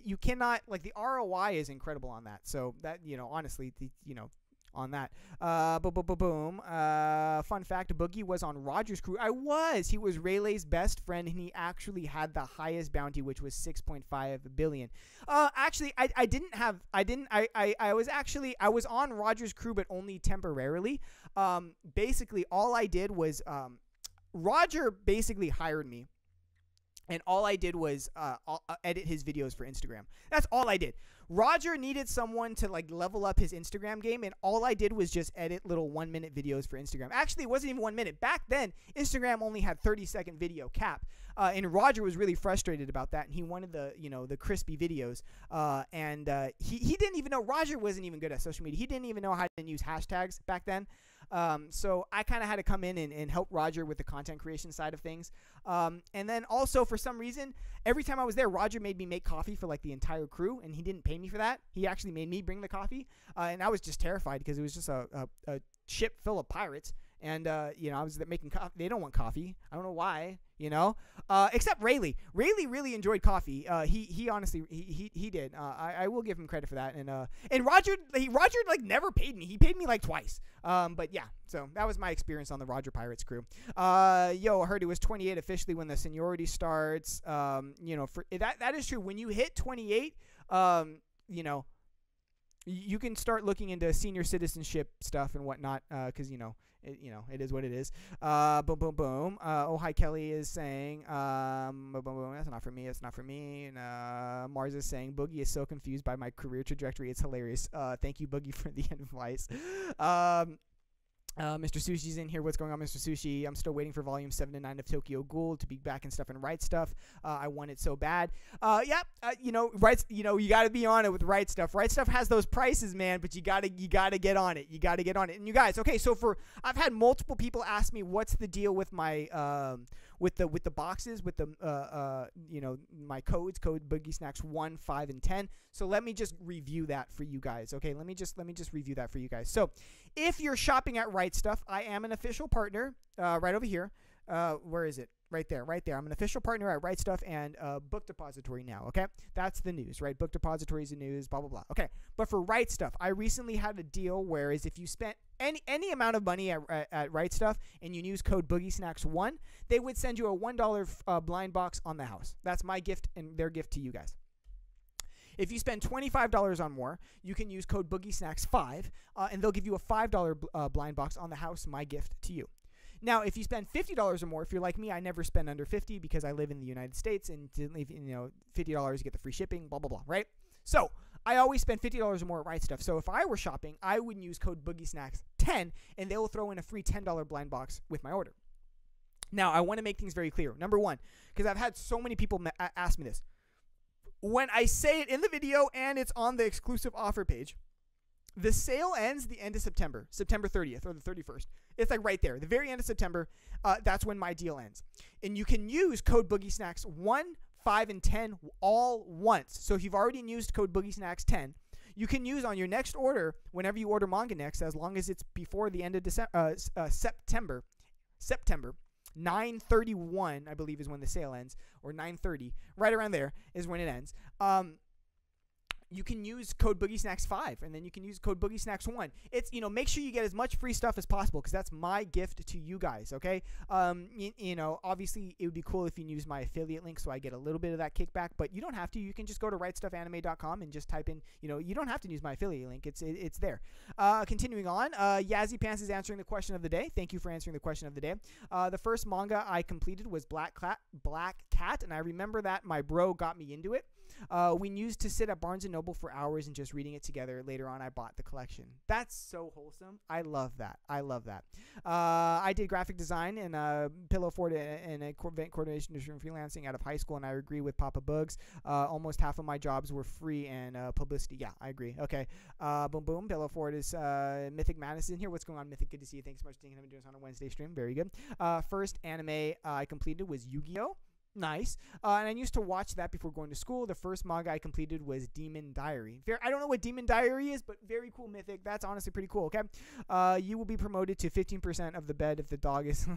A: you cannot, the ROI is incredible on that. So that, honestly, on that. Boom. Fun fact, Boogie was on Roger's crew. He was Rayleigh's best friend, and he actually had the highest bounty, which was 6.5 billion. Actually, I was on Roger's crew, but only temporarily. Basically, all I did was, Roger basically hired me. And all I did was edit his videos for Instagram. That's all I did. Roger needed someone to level up his Instagram game, and all I did was just edit little 1-minute videos for Instagram. Actually, it wasn't even 1 minute. Back then, Instagram only had 30-second video cap, and Roger was really frustrated about that, and he wanted the crispy videos. He didn't even know. Roger wasn't even good at social media. He didn't even know how to use hashtags back then. So I kind of had to come in and help Roger with the content creation side of things. And then also, for some reason, every time I was there, Roger made me make coffee for the entire crew, and he didn't pay me for that. He actually made me bring the coffee, and I was just terrified because it was just a ship full of pirates. And, I was making coffee. They don't want coffee. I don't know why, except Rayleigh. Rayleigh really enjoyed coffee. He honestly, he did. I will give him credit for that. And Roger, never paid me. He paid me twice. But yeah, so that was my experience on the Roger Pirates crew. I heard it was 28 officially when the seniority starts. For that is true. When you hit 28, you can start looking into senior citizenship stuff and whatnot, because it is what it is. Boom. Oh, hi, Kelly is saying, boom. That's not for me. It's not for me. And Mars is saying, Boogie is so confused by my career trajectory. It's hilarious. Thank you, Boogie, for the advice. Mr. Sushi's in here. What's going on, Mr. Sushi? I'm still waiting for volume 7 to 9 of Tokyo Ghoul to be back and stuff and RightStuf. I want it so bad. You got to be on it with RightStuf. RightStuf has those prices, man, but you got to get on it. You got to get on it. And you guys, okay, so I've had multiple people ask me what's the deal with my with the boxes, with the my code BoogieSnacks 1, 5, and 10. So let me just review that for you guys. Okay, let me just review that for you guys. So if you're shopping at RightStuf, I am an official partner right over here. Where is it? Right there. I'm an official partner at RightStuf and Book Depository now, okay? That's the news, right? Book Depository is the news, blah, blah, blah. Okay, but for RightStuf, I recently had a deal whereas if you spent any amount of money at RightStuf and you use code BoogieSnacks1, they would send you a $1 blind box on the house. That's my gift and their gift to you guys. If you spend $25 or more, you can use code BOOGIESNACKS5, and they'll give you a $5 blind box on the house, my gift to you. Now, if you spend $50 or more, if you're like me, I never spend under $50 because I live in the United States and didn't leave, $50 you get the free shipping, blah, blah, blah, right? So I always spend $50 or more at RightStuf. So if I were shopping, I would use code BOOGIESNACKS10, and they will throw in a free $10 blind box with my order. Now, I want to make things very clear. Number one, because I've had so many people ask me this. When I say it in the video and it's on the exclusive offer page, the sale ends the end of September, September 30th or the 31st. It's like right there, the very end of September. That's when my deal ends. And you can use code BOOGIESNACKS1, 5, and 10 all once. So if you've already used code BOOGIESNACKS10, you can use on your next order whenever you order manga next, as long as it's before the end of September. 9/31, I believe, is when the sale ends, or 9/30, right around there is when it ends. You can use code BOOGIESNACKS5, and then you can use code BOOGIESNACKS1. It's, make sure you get as much free stuff as possible, because that's my gift to you guys, okay? Obviously, it would be cool if you use my affiliate link so I get a little bit of that kickback, but you don't have to. You can just go to rightstufanime.com and just type in, you don't have to use my affiliate link. It's there. Continuing on, Yazzie Pants is answering the question of the day. Thank you for answering the question of the day. The first manga I completed was Black Cat, and I remember that my bro got me into it. We used to sit at Barnes & Noble for hours and just reading it together. Later on, I bought the collection. That's so wholesome. I love that. I did graphic design and Pillow Fort and event coordination and freelancing out of high school, and I agree with Papa Boogs. Almost half of my jobs were free and publicity. Yeah, I agree. Okay. Boom, boom. Pillow Fort is Mythic Madness is in here. What's going on, Mythic? Good to see you. Thanks so much for doing this on a Wednesday stream. Very good. First anime I completed was Yu-Gi-Oh! Nice. And I used to watch that before going to school. The first manga I completed was Demon Diary. I don't know what Demon Diary is, but very cool, Mythic. That's honestly pretty cool, okay? You will be promoted to 15% of the bed if the dog is...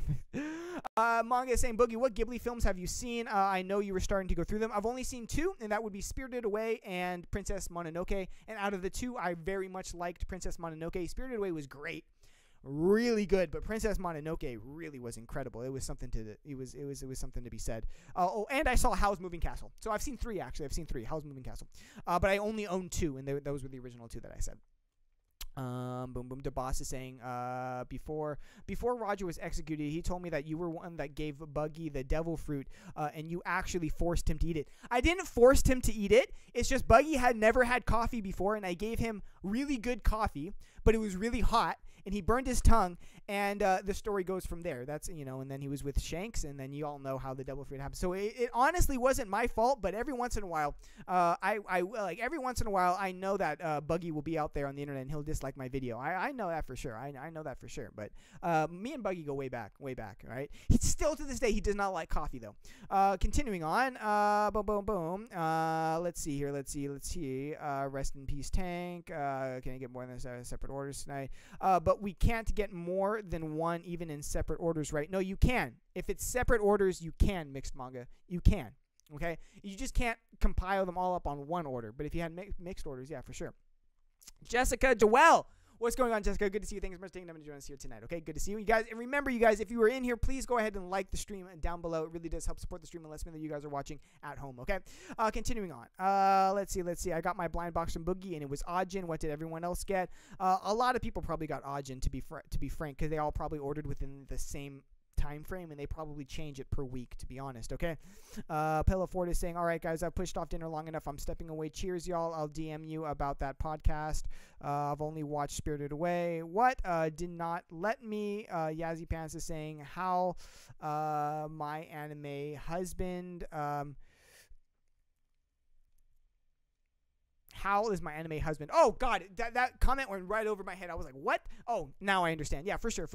A: Manga is saying, Boogie, what Ghibli films have you seen? I know you were starting to go through them. I've only seen 2, and that would be Spirited Away and Princess Mononoke. And out of the 2, I very much liked Princess Mononoke. Spirited Away was great. Really good, but Princess Mononoke really was incredible. It was something to something to be said. And I saw Howl's Moving Castle. So I've seen 3 actually. I've seen 3 Howl's Moving Castle, but I only own 2, and those were the original 2 that I said. Boom boom. The boss is saying, before Roger was executed, he told me that you were one that gave Buggy the devil fruit, and you actually forced him to eat it. I didn't force him to eat it. It's just Buggy had never had coffee before, and I gave him really good coffee, but it was really hot, and he burned his tongue, and the story goes from there. That's, and then he was with Shanks, and then you all know how the devil fruit happened. So it honestly wasn't my fault, but every once in a while, every once in a while, I know that Buggy will be out there on the internet, and he'll dislike my video. I know that for sure. I know that for sure. But me and Buggy go way back, right? He's still to this day, he does not like coffee, though. Continuing on, boom, boom, boom. Let's see here. Let's see. Rest in peace, Tank. Can I get more than separate orders tonight? But we can't get more than 1 even in separate orders, right? No, you can. If it's separate orders, you can, Mixed Manga. You can, okay? You just can't compile them all up on 1 order. But if you had mixed orders, yeah, for sure. Jessica Joelle. What's going on, Jessica? Good to see you. Thanks so much for taking time to join us here tonight. Okay, good to see you. You guys, and remember, you guys, if you were in here, please go ahead and like the stream down below. It really does help support the stream and lets me know that you guys are watching at home. Okay, continuing on. Let's see. I got my blind box from Boogie, and it was Ajin. What did everyone else get? A lot of people probably got Ajin, to be frank, because they all probably ordered within the same time frame, and they probably change it per week, to be honest. Okay. Pillow Ford is saying, all right, guys, I've pushed off dinner long enough. I'm stepping away. Cheers, y'all. I'll DM you about that podcast. I've only watched Spirited Away. What? Did not let me. Yazzie Pants is saying, how my anime husband how is my anime husband? Oh god, that comment went right over my head. I was like, what? Oh, now I understand. Yeah, for sure.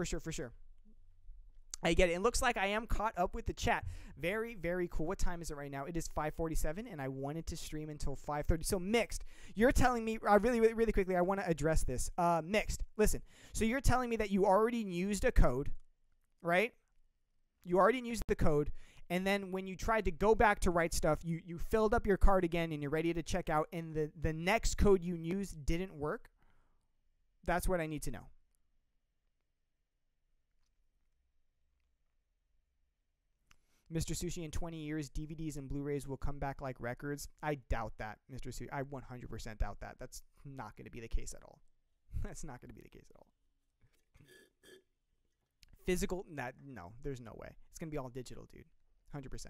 A: I get it. It looks like I am caught up with the chat. Very, very cool. What time is it right now? It is 5:47, and I wanted to stream until 5:30. So, Mixed, you're telling me, really quickly, I want to address this. Mixed, listen. So, you're telling me that you already used a code, right? You already used the code, and then when you tried to go back to RightStuf, you filled up your card again, and you're ready to check out, and the next code you used didn't work? That's what I need to know. Mr. Sushi, in 20 years, DVDs and Blu-rays will come back like records. I doubt that, Mr. Sushi. I 100% doubt that. That's not going to be the case at all. That's not going to be the case at all. Physical, no, there's no way. It's going to be all digital, dude. 100%.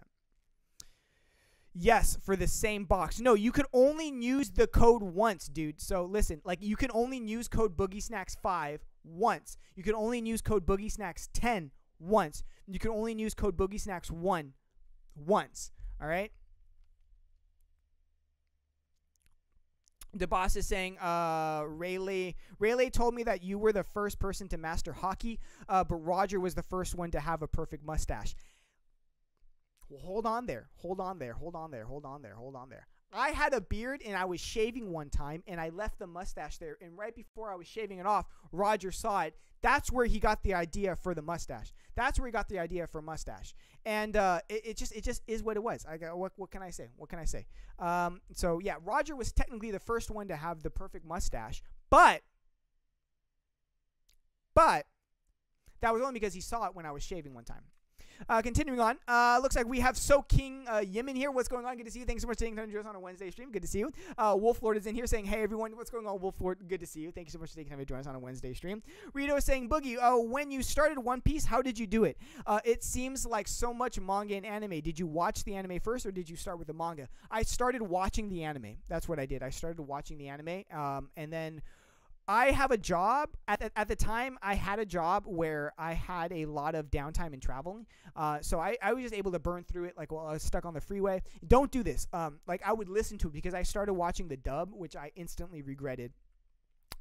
A: Yes, for the same box. No, you can only use the code once, dude. So listen, like you can only use code BoogieSnacks5 once. You can only use code BoogieSnacks10 once. You can only use code BoogieSnacks1 once. All right? The boss is saying, Rayleigh told me that you were the first person to master hockey, but Roger was the first one to have a perfect mustache. Well, hold on there. I had a beard and I was shaving one time and I left the mustache there. And right before I was shaving it off, Roger saw it. That's where he got the idea for the mustache. And it just is what it was. What can I say? So yeah, Roger was technically the first one to have the perfect mustache, but that was only because he saw it when I was shaving one time. Continuing on, looks like we have So King Yemen here. What's going on? Good to see you. Thanks so much for taking time to join us on a Wednesday stream. Good to see you. Wolf Lord is in here saying, hey everyone, what's going on, Wolf Lord? Good to see you. Thank you so much for taking time to join us on a Wednesday stream. Rito is saying, Boogie, when you started One Piece, how did you do it? It seems like so much manga and anime. Did you watch the anime first or did you start with the manga? I started watching the anime. That's what I did. I started watching the anime, and then I have a job. At the time, I had a job where I had a lot of downtime in traveling. So I was just able to burn through it like while I was stuck on the freeway. Don't do this. Like I would listen to it because I started watching the dub, which I instantly regretted.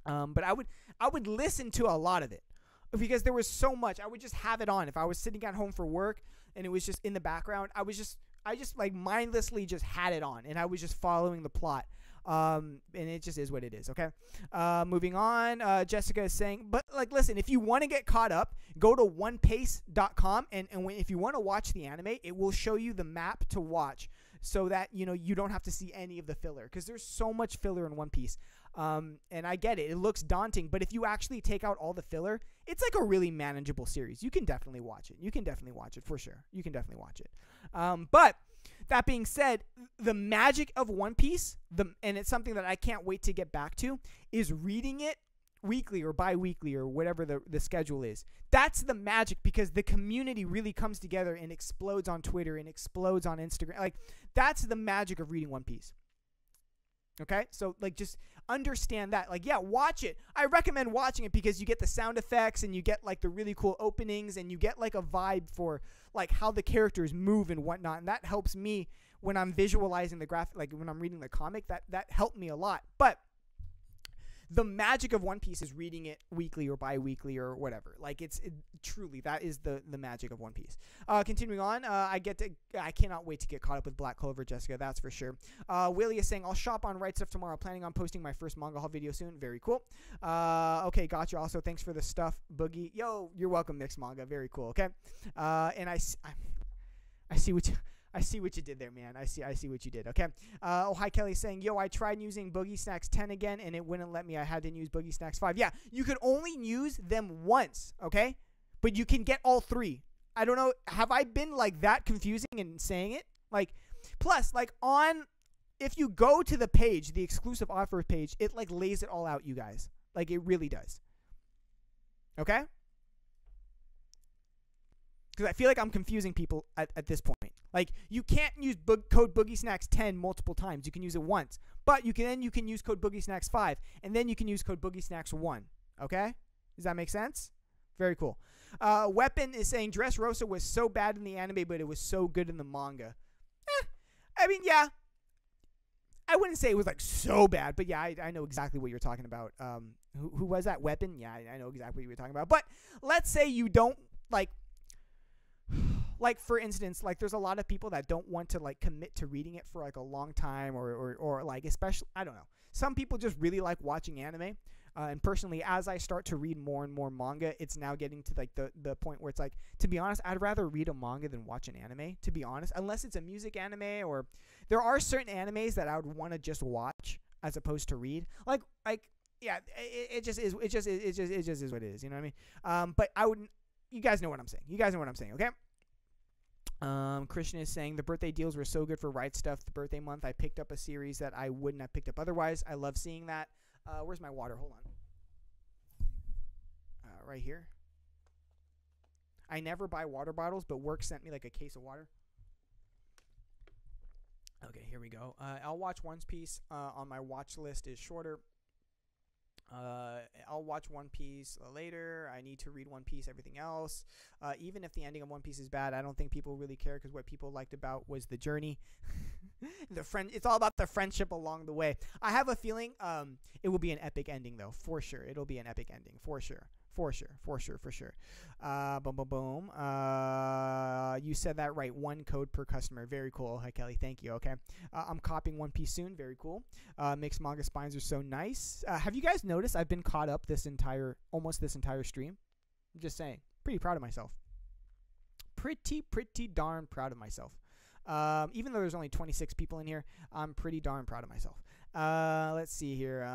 A: But I would listen to a lot of it because there was so much. I would just have it on. If I was sitting at home for work and it was just in the background, I just like mindlessly just had it on and I was just following the plot. And it just is what it is, okay? Moving on, Jessica is saying, but like, listen, if you want to get caught up, go to onepace.com, and if you want to watch the anime, it will show you the map to watch so that, you know, you don't have to see any of the filler, because there's so much filler in One Piece. And I get it. It looks daunting, but if you actually take out all the filler, it's like a really manageable series. You can definitely watch it. For sure. You can definitely watch it. But that being said, the magic of One Piece, and it's something that I can't wait to get back to, is reading it weekly or bi-weekly or whatever the schedule is. That's the magic, because the community really comes together and explodes on Twitter and explodes on Instagram. Like, that's the magic of reading One Piece. Okay? So, like, just understand that. Like, yeah, watch it. I recommend watching it because you get the sound effects and you get, like, the really cool openings and you get, like, a vibe for, like, how the characters move and whatnot. And that helps me when I'm visualizing the graphic, like, when I'm reading the comic. That helped me a lot. But the magic of One Piece is reading it weekly or bi-weekly or whatever. Like, truly, that is the magic of One Piece. Continuing on, I cannot wait to get caught up with Black Clover, Jessica, that's for sure. Willie is saying, I'll shop on RightStuf tomorrow. Planning on posting my first manga haul video soon. Very cool. Okay, gotcha. Also, thanks for the stuff, Boogie. Yo, you're welcome, Mixed Manga. Very cool, okay? And I see what you... I see what you did there, man. I see what you did. Okay. Oh, hi, Kelly saying, yo, I tried using BoogieSnacks 10 again, and it wouldn't let me. I had to use BoogieSnacks 5. Yeah, you could only use them once, okay? But you can get all three. I don't know. Have I been, like, that confusing in saying it? Like, plus, like, if you go to the page, the exclusive offer page, it, like, lays it all out, you guys. Like, it really does. Okay? Because I feel like I'm confusing people at this point. Like, you can't use code BoogieSnacks10 multiple times. You can use it once. But you can use code BoogieSnacks5. And then you can use code BoogieSnacks1. Okay? Does that make sense? Very cool. Weapon is saying, Dressrosa was so bad in the anime, but it was so good in the manga. I mean, yeah. I wouldn't say it was, like, so bad. But, yeah, I know exactly what you're talking about. Who was that? Weapon? Yeah, I know exactly what you're talking about. But let's say you don't, like, for instance, like, there's a lot of people that don't want to, like, commit to reading it for, like, a long time or like, especially, I don't know. Some people just really like watching anime. And personally, as I start to read more and more manga, it's now getting to, like, the point where it's like, to be honest, I'd rather read a manga than watch an anime, to be honest, unless it's a music anime, or there are certain animes that I would want to just watch as opposed to read. Like, yeah, it just is what it is. You know what I mean? But I wouldn't, you guys know what I'm saying. Okay? Christian is saying the birthday deals were so good for RightStuf. The birthday month, I picked up a series that I wouldn't have picked up otherwise. I love seeing that. Where's my water? Hold on. Right here. I never buy water bottles, but work sent me like a case of water. Okay, here we go. I'll watch One Piece. On my watch list is shorter. I'll watch One Piece later. I need to read One Piece, everything else. Even if the ending of One Piece is bad, I don't think people really care because what people liked about was the journey. It's all about the friendship along the way. I have a feeling it will be an epic ending, though, for sure. It'll be an epic ending, for sure. For sure. Boom, boom, boom. You said that right. 1 code per customer. Very cool. Hi, Kelly. Thank you. Okay. I'm copying One Piece soon. Very cool. Mixed manga spines are so nice. Have you guys noticed I've been caught up almost this entire stream? I'm just saying. Pretty proud of myself. Pretty darn proud of myself. Even though there's only 26 people in here, I'm pretty darn proud of myself. Let's see here.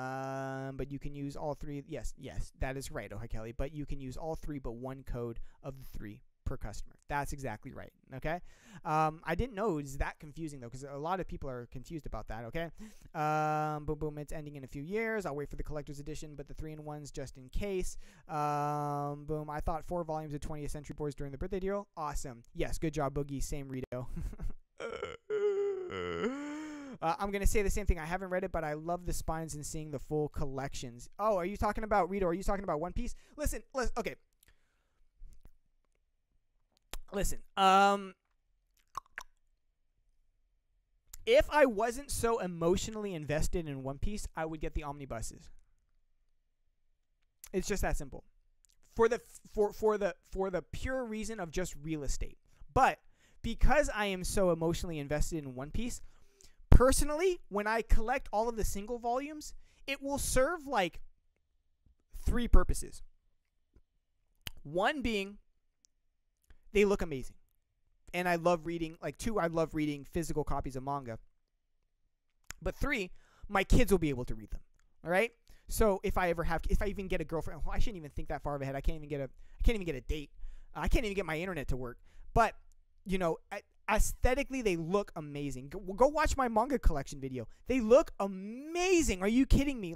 A: But you can use all 3. Yes, that is right. Oh, hi, Kelly. But you can use all 3 but 1 code of the 3 per customer. That's exactly right. Okay. I didn't know it was that confusing, though, because a lot of people are confused about that. Okay. Boom, boom. It's ending in a few years. I'll wait for the collector's edition, but the 3-in-1s just in case. Boom. I thought 4 volumes of 20th Century Boys during the birthday deal. Awesome. Yes. Good job, Boogie. Same Rito. I'm going to say the same thing. I haven't read it, but I love the spines and seeing the full collections. Oh, are you talking about Rito? Are you talking about One Piece? Listen. Okay. Listen. If I wasn't so emotionally invested in One Piece, I would get the omnibuses. It's just that simple. For the pure reason of just real estate. But because I am so emotionally invested in One Piece, personally, when I collect all of the single volumes, it will serve like 3 purposes. One being, they look amazing. And I love reading, 2, I love reading physical copies of manga. But 3, my kids will be able to read them. All right? So if I even get a girlfriend, I shouldn't even think that far ahead. I can't even get a date. I can't even get my internet to work. But, aesthetically, they look amazing. Go watch my manga collection video. They look amazing. Are you kidding me?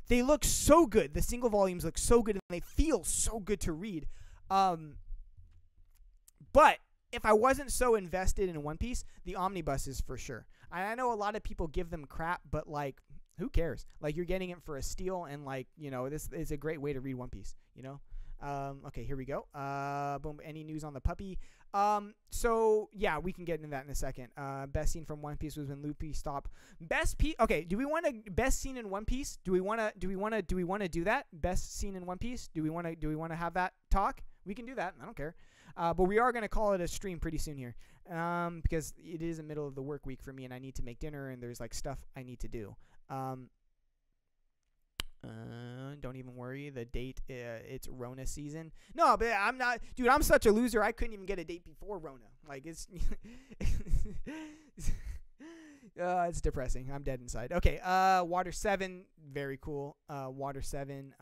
A: They look so good. The single volumes look so good, and they feel so good to read. But if I wasn't so invested in One Piece, the omnibuses for sure. I know a lot of people give them crap, but who cares? You're getting it for a steal, and this is a great way to read One Piece. Okay, here we go. Boom. Any news on the puppy? So yeah, we can get into that in a second. Best scene from One Piece was when Luffy stopped. Okay, do we want to best scene in One Piece? Do we want to do that? Best scene in One Piece? Do we want to have that talk? We can do that. I don't care. But we are going to call it a stream pretty soon here. Because it is the middle of the work week for me, and I need to make dinner, and there's stuff I need to do. Don't even worry. The date, it's Rona season. No, but I'm not, dude. I'm such a loser. I couldn't even get a date before Rona. It's it's depressing. I'm dead inside. Okay. Water 7, very cool. Water 7.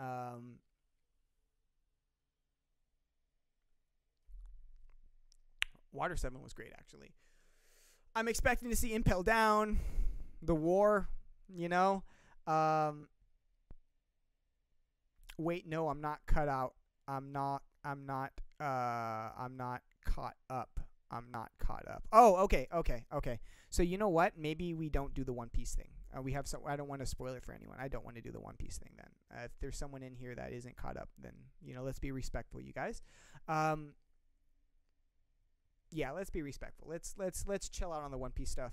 A: Water 7 was great, actually. I'm expecting to see Impel Down, the war. Wait, no, I'm not cut out. I'm not caught up. I'm not caught up. Oh, okay. So you know what? Maybe we don't do the One Piece thing. I don't want to spoil it for anyone. I don't want to do the One Piece thing then. If there's someone in here that isn't caught up, then, let's be respectful, you guys. Yeah, let's be respectful. Let's chill out on the One Piece stuff.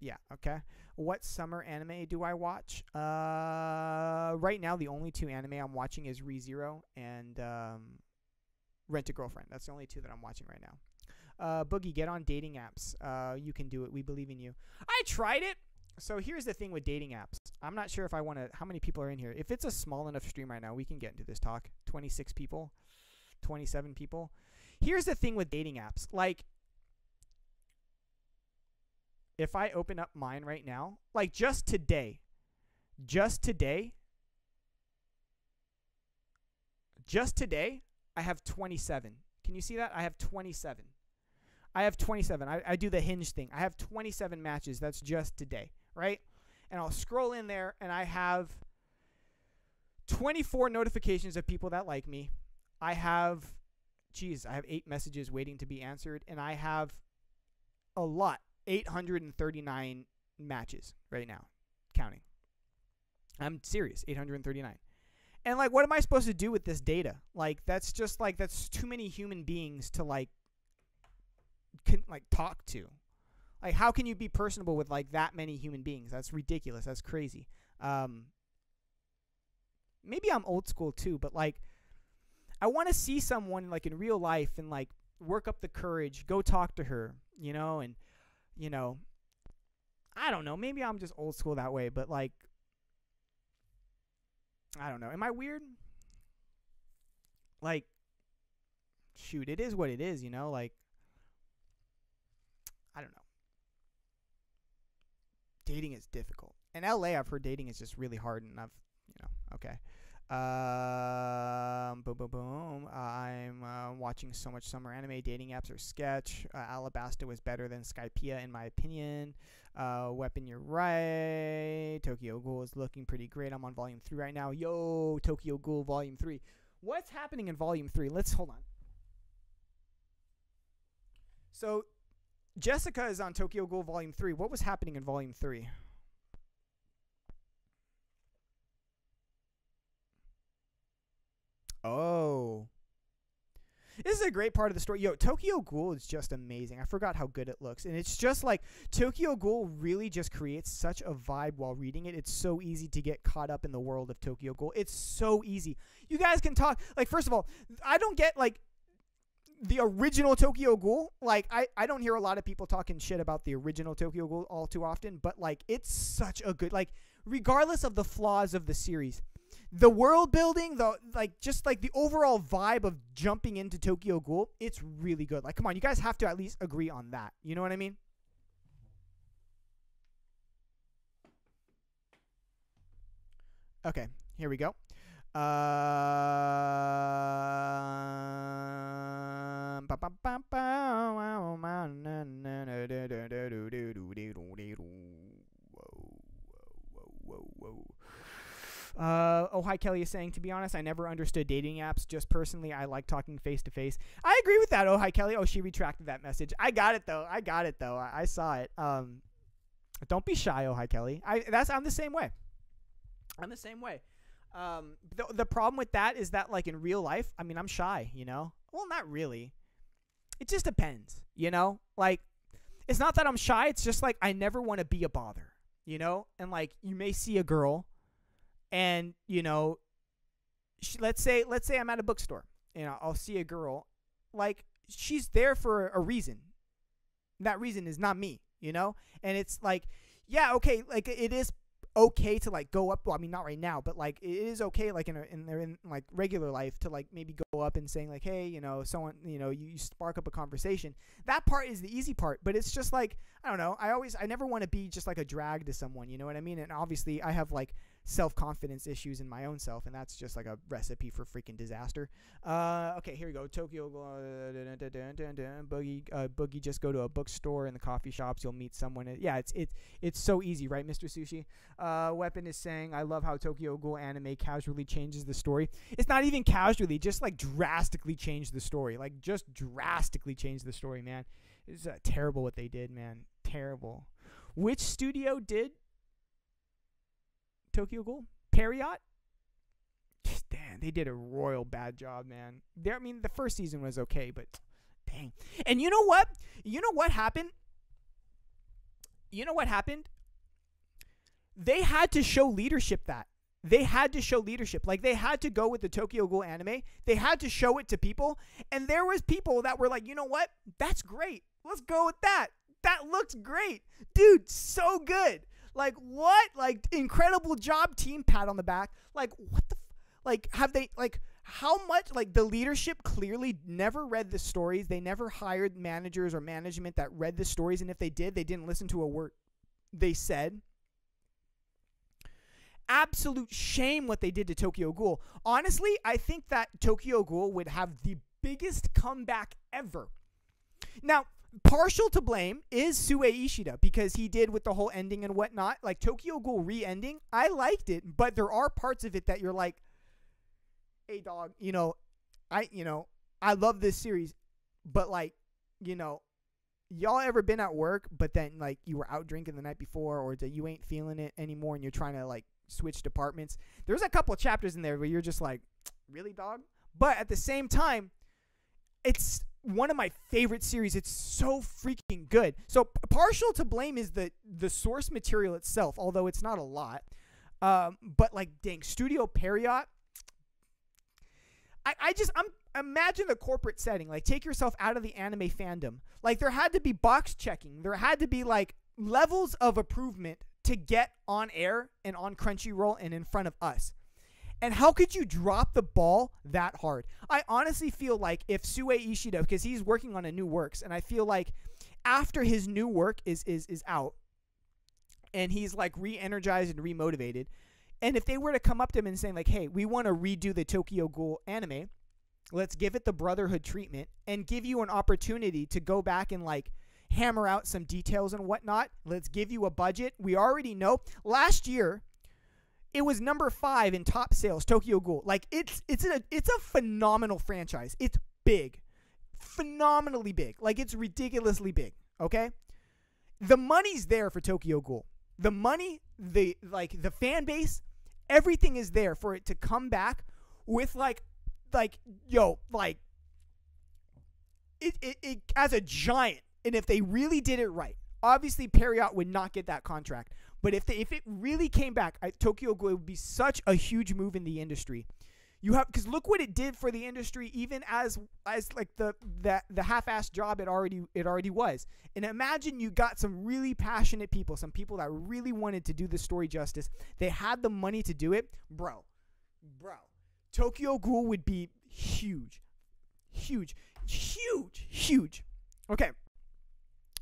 A: Yeah, okay. What summer anime do I watch? Right now, the only 2 anime I'm watching is ReZero and Rent a Girlfriend. That's the only 2 that I'm watching right now. Boogie, get on dating apps. You can do it. We believe in you. I tried it. So here's the thing with dating apps. I'm not sure if I want to. How many people are in here? If it's a small enough stream right now, we can get into this talk. 26 people, 27 people. Here's the thing with dating apps. If I open up mine right now, just today, I have 27. Can you see that? I have 27. I have 27. I do the hinge thing. I have 27 matches. That's just today, right? And I'll scroll in there, and I have 24 notifications of people that like me. I have 8 messages waiting to be answered, and I have a lot, 839 matches right now, counting. I'm serious, 839. And, like, what am I supposed to do with this data? Like, that's just, like, that's too many human beings to, like, talk to. Like, how can you be personable with, like, that many human beings? That's ridiculous. That's crazy. Maybe I'm old school, too, but, like, I want to see someone, like, in real life and, like, work up the courage, go talk to her, you know, and, you know, I don't know. Maybe I'm just old school that way, but, like, I don't know. Am I weird? Like, shoot, it is what it is, you know? Like, I don't know. Dating is difficult. In LA, I've heard dating is just really hard, and okay. Boom, boom, boom. I'm watching so much summer anime. Dating apps are sketch. Alabasta was better than Skypiea, in my opinion. Weapon, you're right. Tokyo Ghoul is looking pretty great. I'm on volume 3 right now. Yo, Tokyo Ghoul volume 3. What's happening in volume 3? Let's hold on. So, Jessica is on Tokyo Ghoul volume 3. What was happening in volume 3? Oh. This is a great part of the story. Yo, Tokyo Ghoul is just amazing. I forgot how good it looks. And it's just like, Tokyo Ghoul really just creates such a vibe while reading it. It's so easy to get caught up in the world of Tokyo Ghoul. It's so easy. You guys can talk. Like, first of all, I don't get, like, the original Tokyo Ghoul. Like, I don't hear a lot of people talking shit about the original Tokyo Ghoul all too often. But, like, it's such a good, like, regardless of the flaws of the series, the world building, just like the overall vibe of jumping into Tokyo Ghoul, it's really good. Like, come on, you guys have to at least agree on that. You know what I mean? Okay, here we go. Oh, hi, Kelly is saying, to be honest, I never understood dating apps. Just personally, I like talking face to face. I agree with that. Oh, hi, Kelly. Oh, she retracted that message. I got it, though. I saw it. Don't be shy. Oh, hi, Kelly. I'm the same way. The problem with that is that, like, in real life, I mean, I'm shy, you know? Well, not really. It just depends, you know? Like, it's not that I'm shy. It's just, like, I never want to be a bother, you know? And, like, you may see a girl, and, you know, let's say I'm at a bookstore, and I'll see a girl, like, she's there for a reason. That reason is not me, you know? And it's like, yeah, okay, like, it is okay to, like, go up. Well, I mean, not right now, but, like, it is okay, like, in like regular life, to, like, maybe go up and saying, like, hey, you know, someone, you know, you spark up a conversation. That part is the easy part, but it's just like, I don't know, I never want to be just like a drag to someone, you know what I mean? And obviously I have, like, self-confidence issues in my own self, and that's just like a recipe for freaking disaster. Okay, here we go. Tokyo Boogie, just go to a bookstore and the coffee shops, you'll meet someone. Yeah, it's so easy, right, Mr. Sushi? Weapon is saying, I love how Tokyo Ghoul anime casually changes the story. It's not even casually, just, like, drastically changed the story. Like, just drastically changed the story, man. It's terrible what they did, man. Terrible. Which studio did Tokyo Ghoul? Periot? Damn, they did a royal bad job, man. I mean, the first season was okay, but dang. And you know what? You know what happened? They had to show leadership that. They had to show leadership. Like, they had to go with the Tokyo Ghoul anime. They had to show it to people. And there was people that were like, you know what? That's great. Let's go with that. That looks great. Dude, so good. Like, what? Like, incredible job, team, pat on the back. Like, what the like, have they, like, how much, like, the leadership clearly never read the stories. They never hired managers or management that read the stories, and if they did, they didn't listen to a word they said. Absolute shame what they did to Tokyo Ghoul. Honestly, I think that Tokyo Ghoul would have the biggest comeback ever. Now, partial to blame is Sue Ishida because he did with the whole ending and whatnot. Like Tokyo Ghoul re-ending, I liked it, but there are parts of it that you're like, hey dog, I love this series, but like, y'all ever been at work, but then like you were out drinking the night before, or that you ain't feeling it anymore and you're trying to like switch departments? There's a couple of chapters in there where you're just like, really, dog? But at the same time, it's one of my favorite series. It's so freaking good. So partial to blame is the source material itself, although it's not a lot. But like, dang, Studio Period. I'm imagine the corporate setting. Like, take yourself out of the anime fandom. Like, there had to be box checking. There had to be like levels of improvement to get on air and on Crunchyroll and in front of us. And how could you drop the ball that hard? I honestly feel like if Sue Ishida, because he's working on a new works, and I feel like after his new work is out, and he's like re-energized and remotivated, and if they were to come up to him and saying like, hey, we want to redo the Tokyo Ghoul anime, let's give it the Brotherhood treatment and give you an opportunity to go back and like hammer out some details and whatnot. Let's give you a budget. We already know last year it was number 5 in top sales, Tokyo Ghoul. Like, it's a phenomenal franchise. It's big. Phenomenally big. Like, it's ridiculously big, okay? The money's there for Tokyo Ghoul. The money, the fan base, everything is there for it to come back with it as a giant. And if they really did it right, obviously Period would not get that contract. But if it really came back, Tokyo Ghoul would be such a huge move in the industry. Because look what it did for the industry, even as like the half-assed job it already was. And imagine you got some really passionate people, some people that really wanted to do the story justice. They had the money to do it, bro. Tokyo Ghoul would be huge. Okay.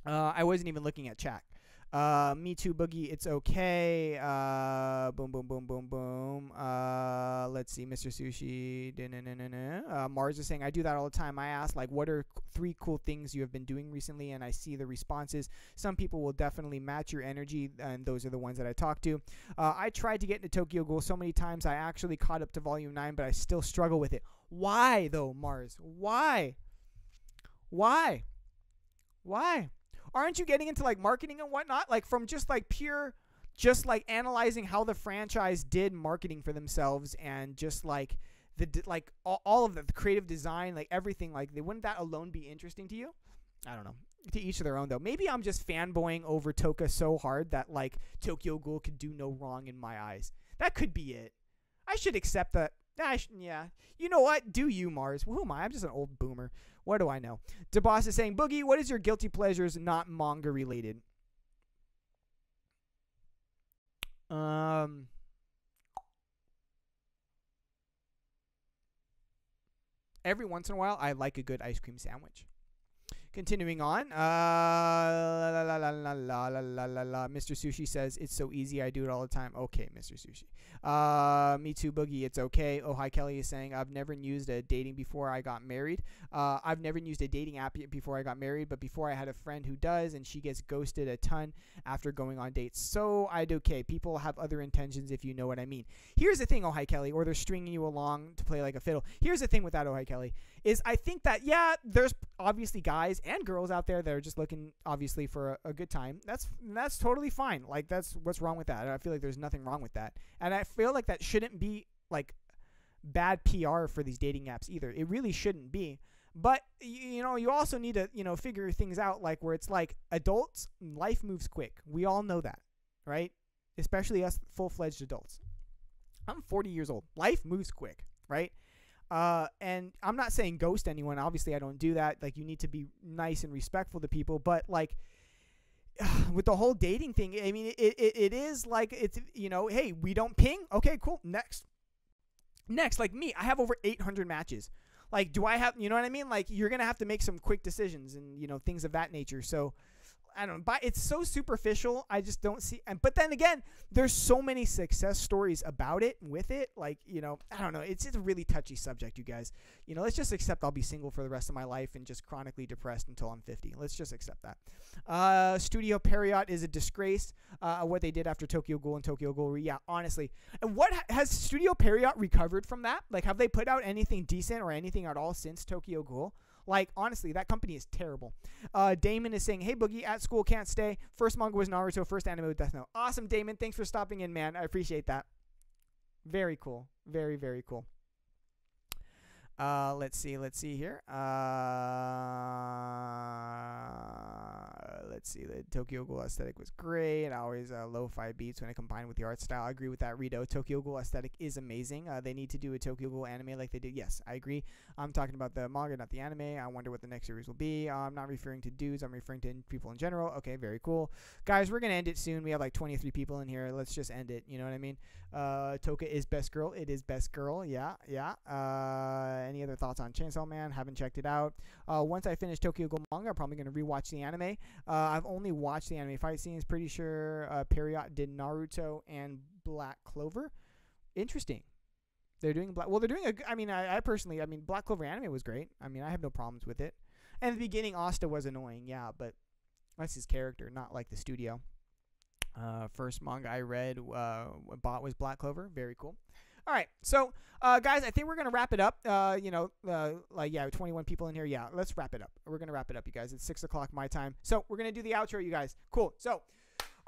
A: I wasn't even looking at chat. Me too, Boogie. It's okay. Boom. Let's see, Mr. Sushi. Mars is saying, I do that all the time. I ask, like, what are 3 cool things you have been doing recently? And I see the responses. Some people will definitely match your energy, and those are the ones that I talk to. I tried to get into Tokyo Ghoul so many times. I actually caught up to Volume 9, but I still struggle with it. Why, though, Mars? Why? Aren't you getting into like marketing and whatnot? Like from just like pure, just like analyzing how the franchise did marketing for themselves and just like all of the creative design, like everything, like wouldn't that alone be interesting to you? I don't know. To each of their own though. Maybe I'm just fanboying over Toka so hard that like Tokyo Ghoul could do no wrong in my eyes. That could be it. I should accept that. Yeah. You know what? Do you, Mars? Who am I? I'm just an old boomer. What do I know? DeBoss is saying, Boogie, what is your guilty pleasures not manga related? Every once in a while, I like a good ice cream sandwich. Continuing on, Mr. Sushi says, it's so easy, I do it all the time. Okay, Mr. Sushi. Me too, Boogie, it's okay. Oh, hi, Kelly is saying, I've never used a dating before I got married. I've never used a dating app before I got married, but before I had a friend who does, and she gets ghosted a ton after going on dates. So I do okay. People have other intentions, if you know what I mean. Here's the thing, oh, hi, Kelly, or they're stringing you along to play like a fiddle. Here's the thing with that, oh, hi, Kelly, is I think that, yeah, there's obviously guys and girls out there that are just looking obviously for a good time. That's totally fine. Like, that's what's wrong with that. I feel like there's nothing wrong with that. And I feel like that shouldn't be like bad PR for these dating apps either. It really shouldn't be. But you also need to, figure things out, like where it's like adults, life moves quick. We all know that, right? Especially us full-fledged adults. I'm 40 years old. Life moves quick, right? And I'm not saying ghost anyone. Obviously, I don't do that. Like, you need to be nice and respectful to people. But, like, with the whole dating thing, I mean, it is like, it's, hey, we don't ping? Okay, cool. Next. Like me, I have over 800 matches. Like, do I have, you know what I mean? Like, you're going to have to make some quick decisions and, things of that nature. So, I don't know, but it's so superficial. I just don't see. But then again, there's so many success stories about it and with it. Like, you know, I don't know. It's a really touchy subject, you guys. You know, let's just accept I'll be single for the rest of my life and just chronically depressed until I'm 50. Let's just accept that. Studio Period is a disgrace. What they did after Tokyo Ghoul and Tokyo Ghoul. Yeah, honestly. And what has Studio Period recovered from that? Like, have they put out anything decent or anything at all since Tokyo Ghoul? Like, honestly, that company is terrible. Damon is saying, hey, Boogie, at school, can't stay. First manga was Naruto, first anime was Death Note. Awesome, Damon. Thanks for stopping in, man. I appreciate that. Very cool. Very, very cool. Let's see here. Let's see. The Tokyo Ghoul aesthetic was great. And always lo-fi beats when it combined with the art style. I agree with that, Rito. Tokyo Ghoul aesthetic is amazing. They need to do a Tokyo Ghoul anime like they did. Yes, I agree. I'm talking about the manga, not the anime. I wonder what the next series will be. I'm not referring to dudes. I'm referring to people in general. Okay, very cool. Guys, we're going to end it soon. We have like 23 people in here. Let's just end it. You know what I mean? Toka is best girl. It is best girl. Yeah, yeah. Any other thoughts on Chainsaw Man? Haven't checked it out. Once I finish Tokyo Ghoul manga, I'm probably going to rewatch the anime. I've only watched the anime fight scenes. Pretty sure Period did Naruto and Black Clover. Interesting. They're doing Black. Well, they're doing a. I mean, I personally, I mean, Black Clover anime was great. I mean, I have no problems with it. And in the beginning, Asta was annoying. Yeah, but that's his character, not like the studio. First manga I read, bought was Black Clover. Very cool. All right, so guys, I think we're gonna wrap it up. You know, like, yeah, 21 people in here. Yeah, let's wrap it up. We're gonna wrap it up, you guys. It's 6 o'clock my time, so we're gonna do the outro, you guys. Cool. So, all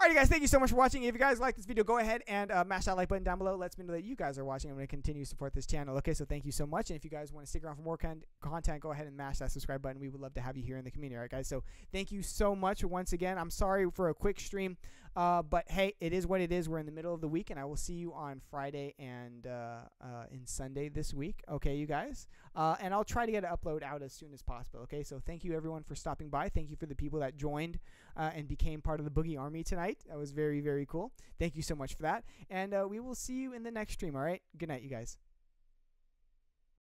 A: right, you guys, thank you so much for watching. If you guys like this video, go ahead and mash that like button down below. Lets me know that you guys are watching. I'm gonna continue to support this channel. Okay, so thank you so much. And if you guys want to stick around for more content, go ahead and mash that subscribe button. We would love to have you here in the community. All right, guys. So thank you so much once again. I'm sorry for a quick stream. But hey, it is what it is. We're in the middle of the week, and I will see you on Friday and in Sunday this week. Okay, you guys? And I'll try to get an upload out as soon as possible. Okay, so thank you everyone for stopping by. Thank you for the people that joined and became part of the Boogie Army tonight. That was very, very cool. Thank you so much for that. And we will see you in the next stream, all right? Good night, you guys.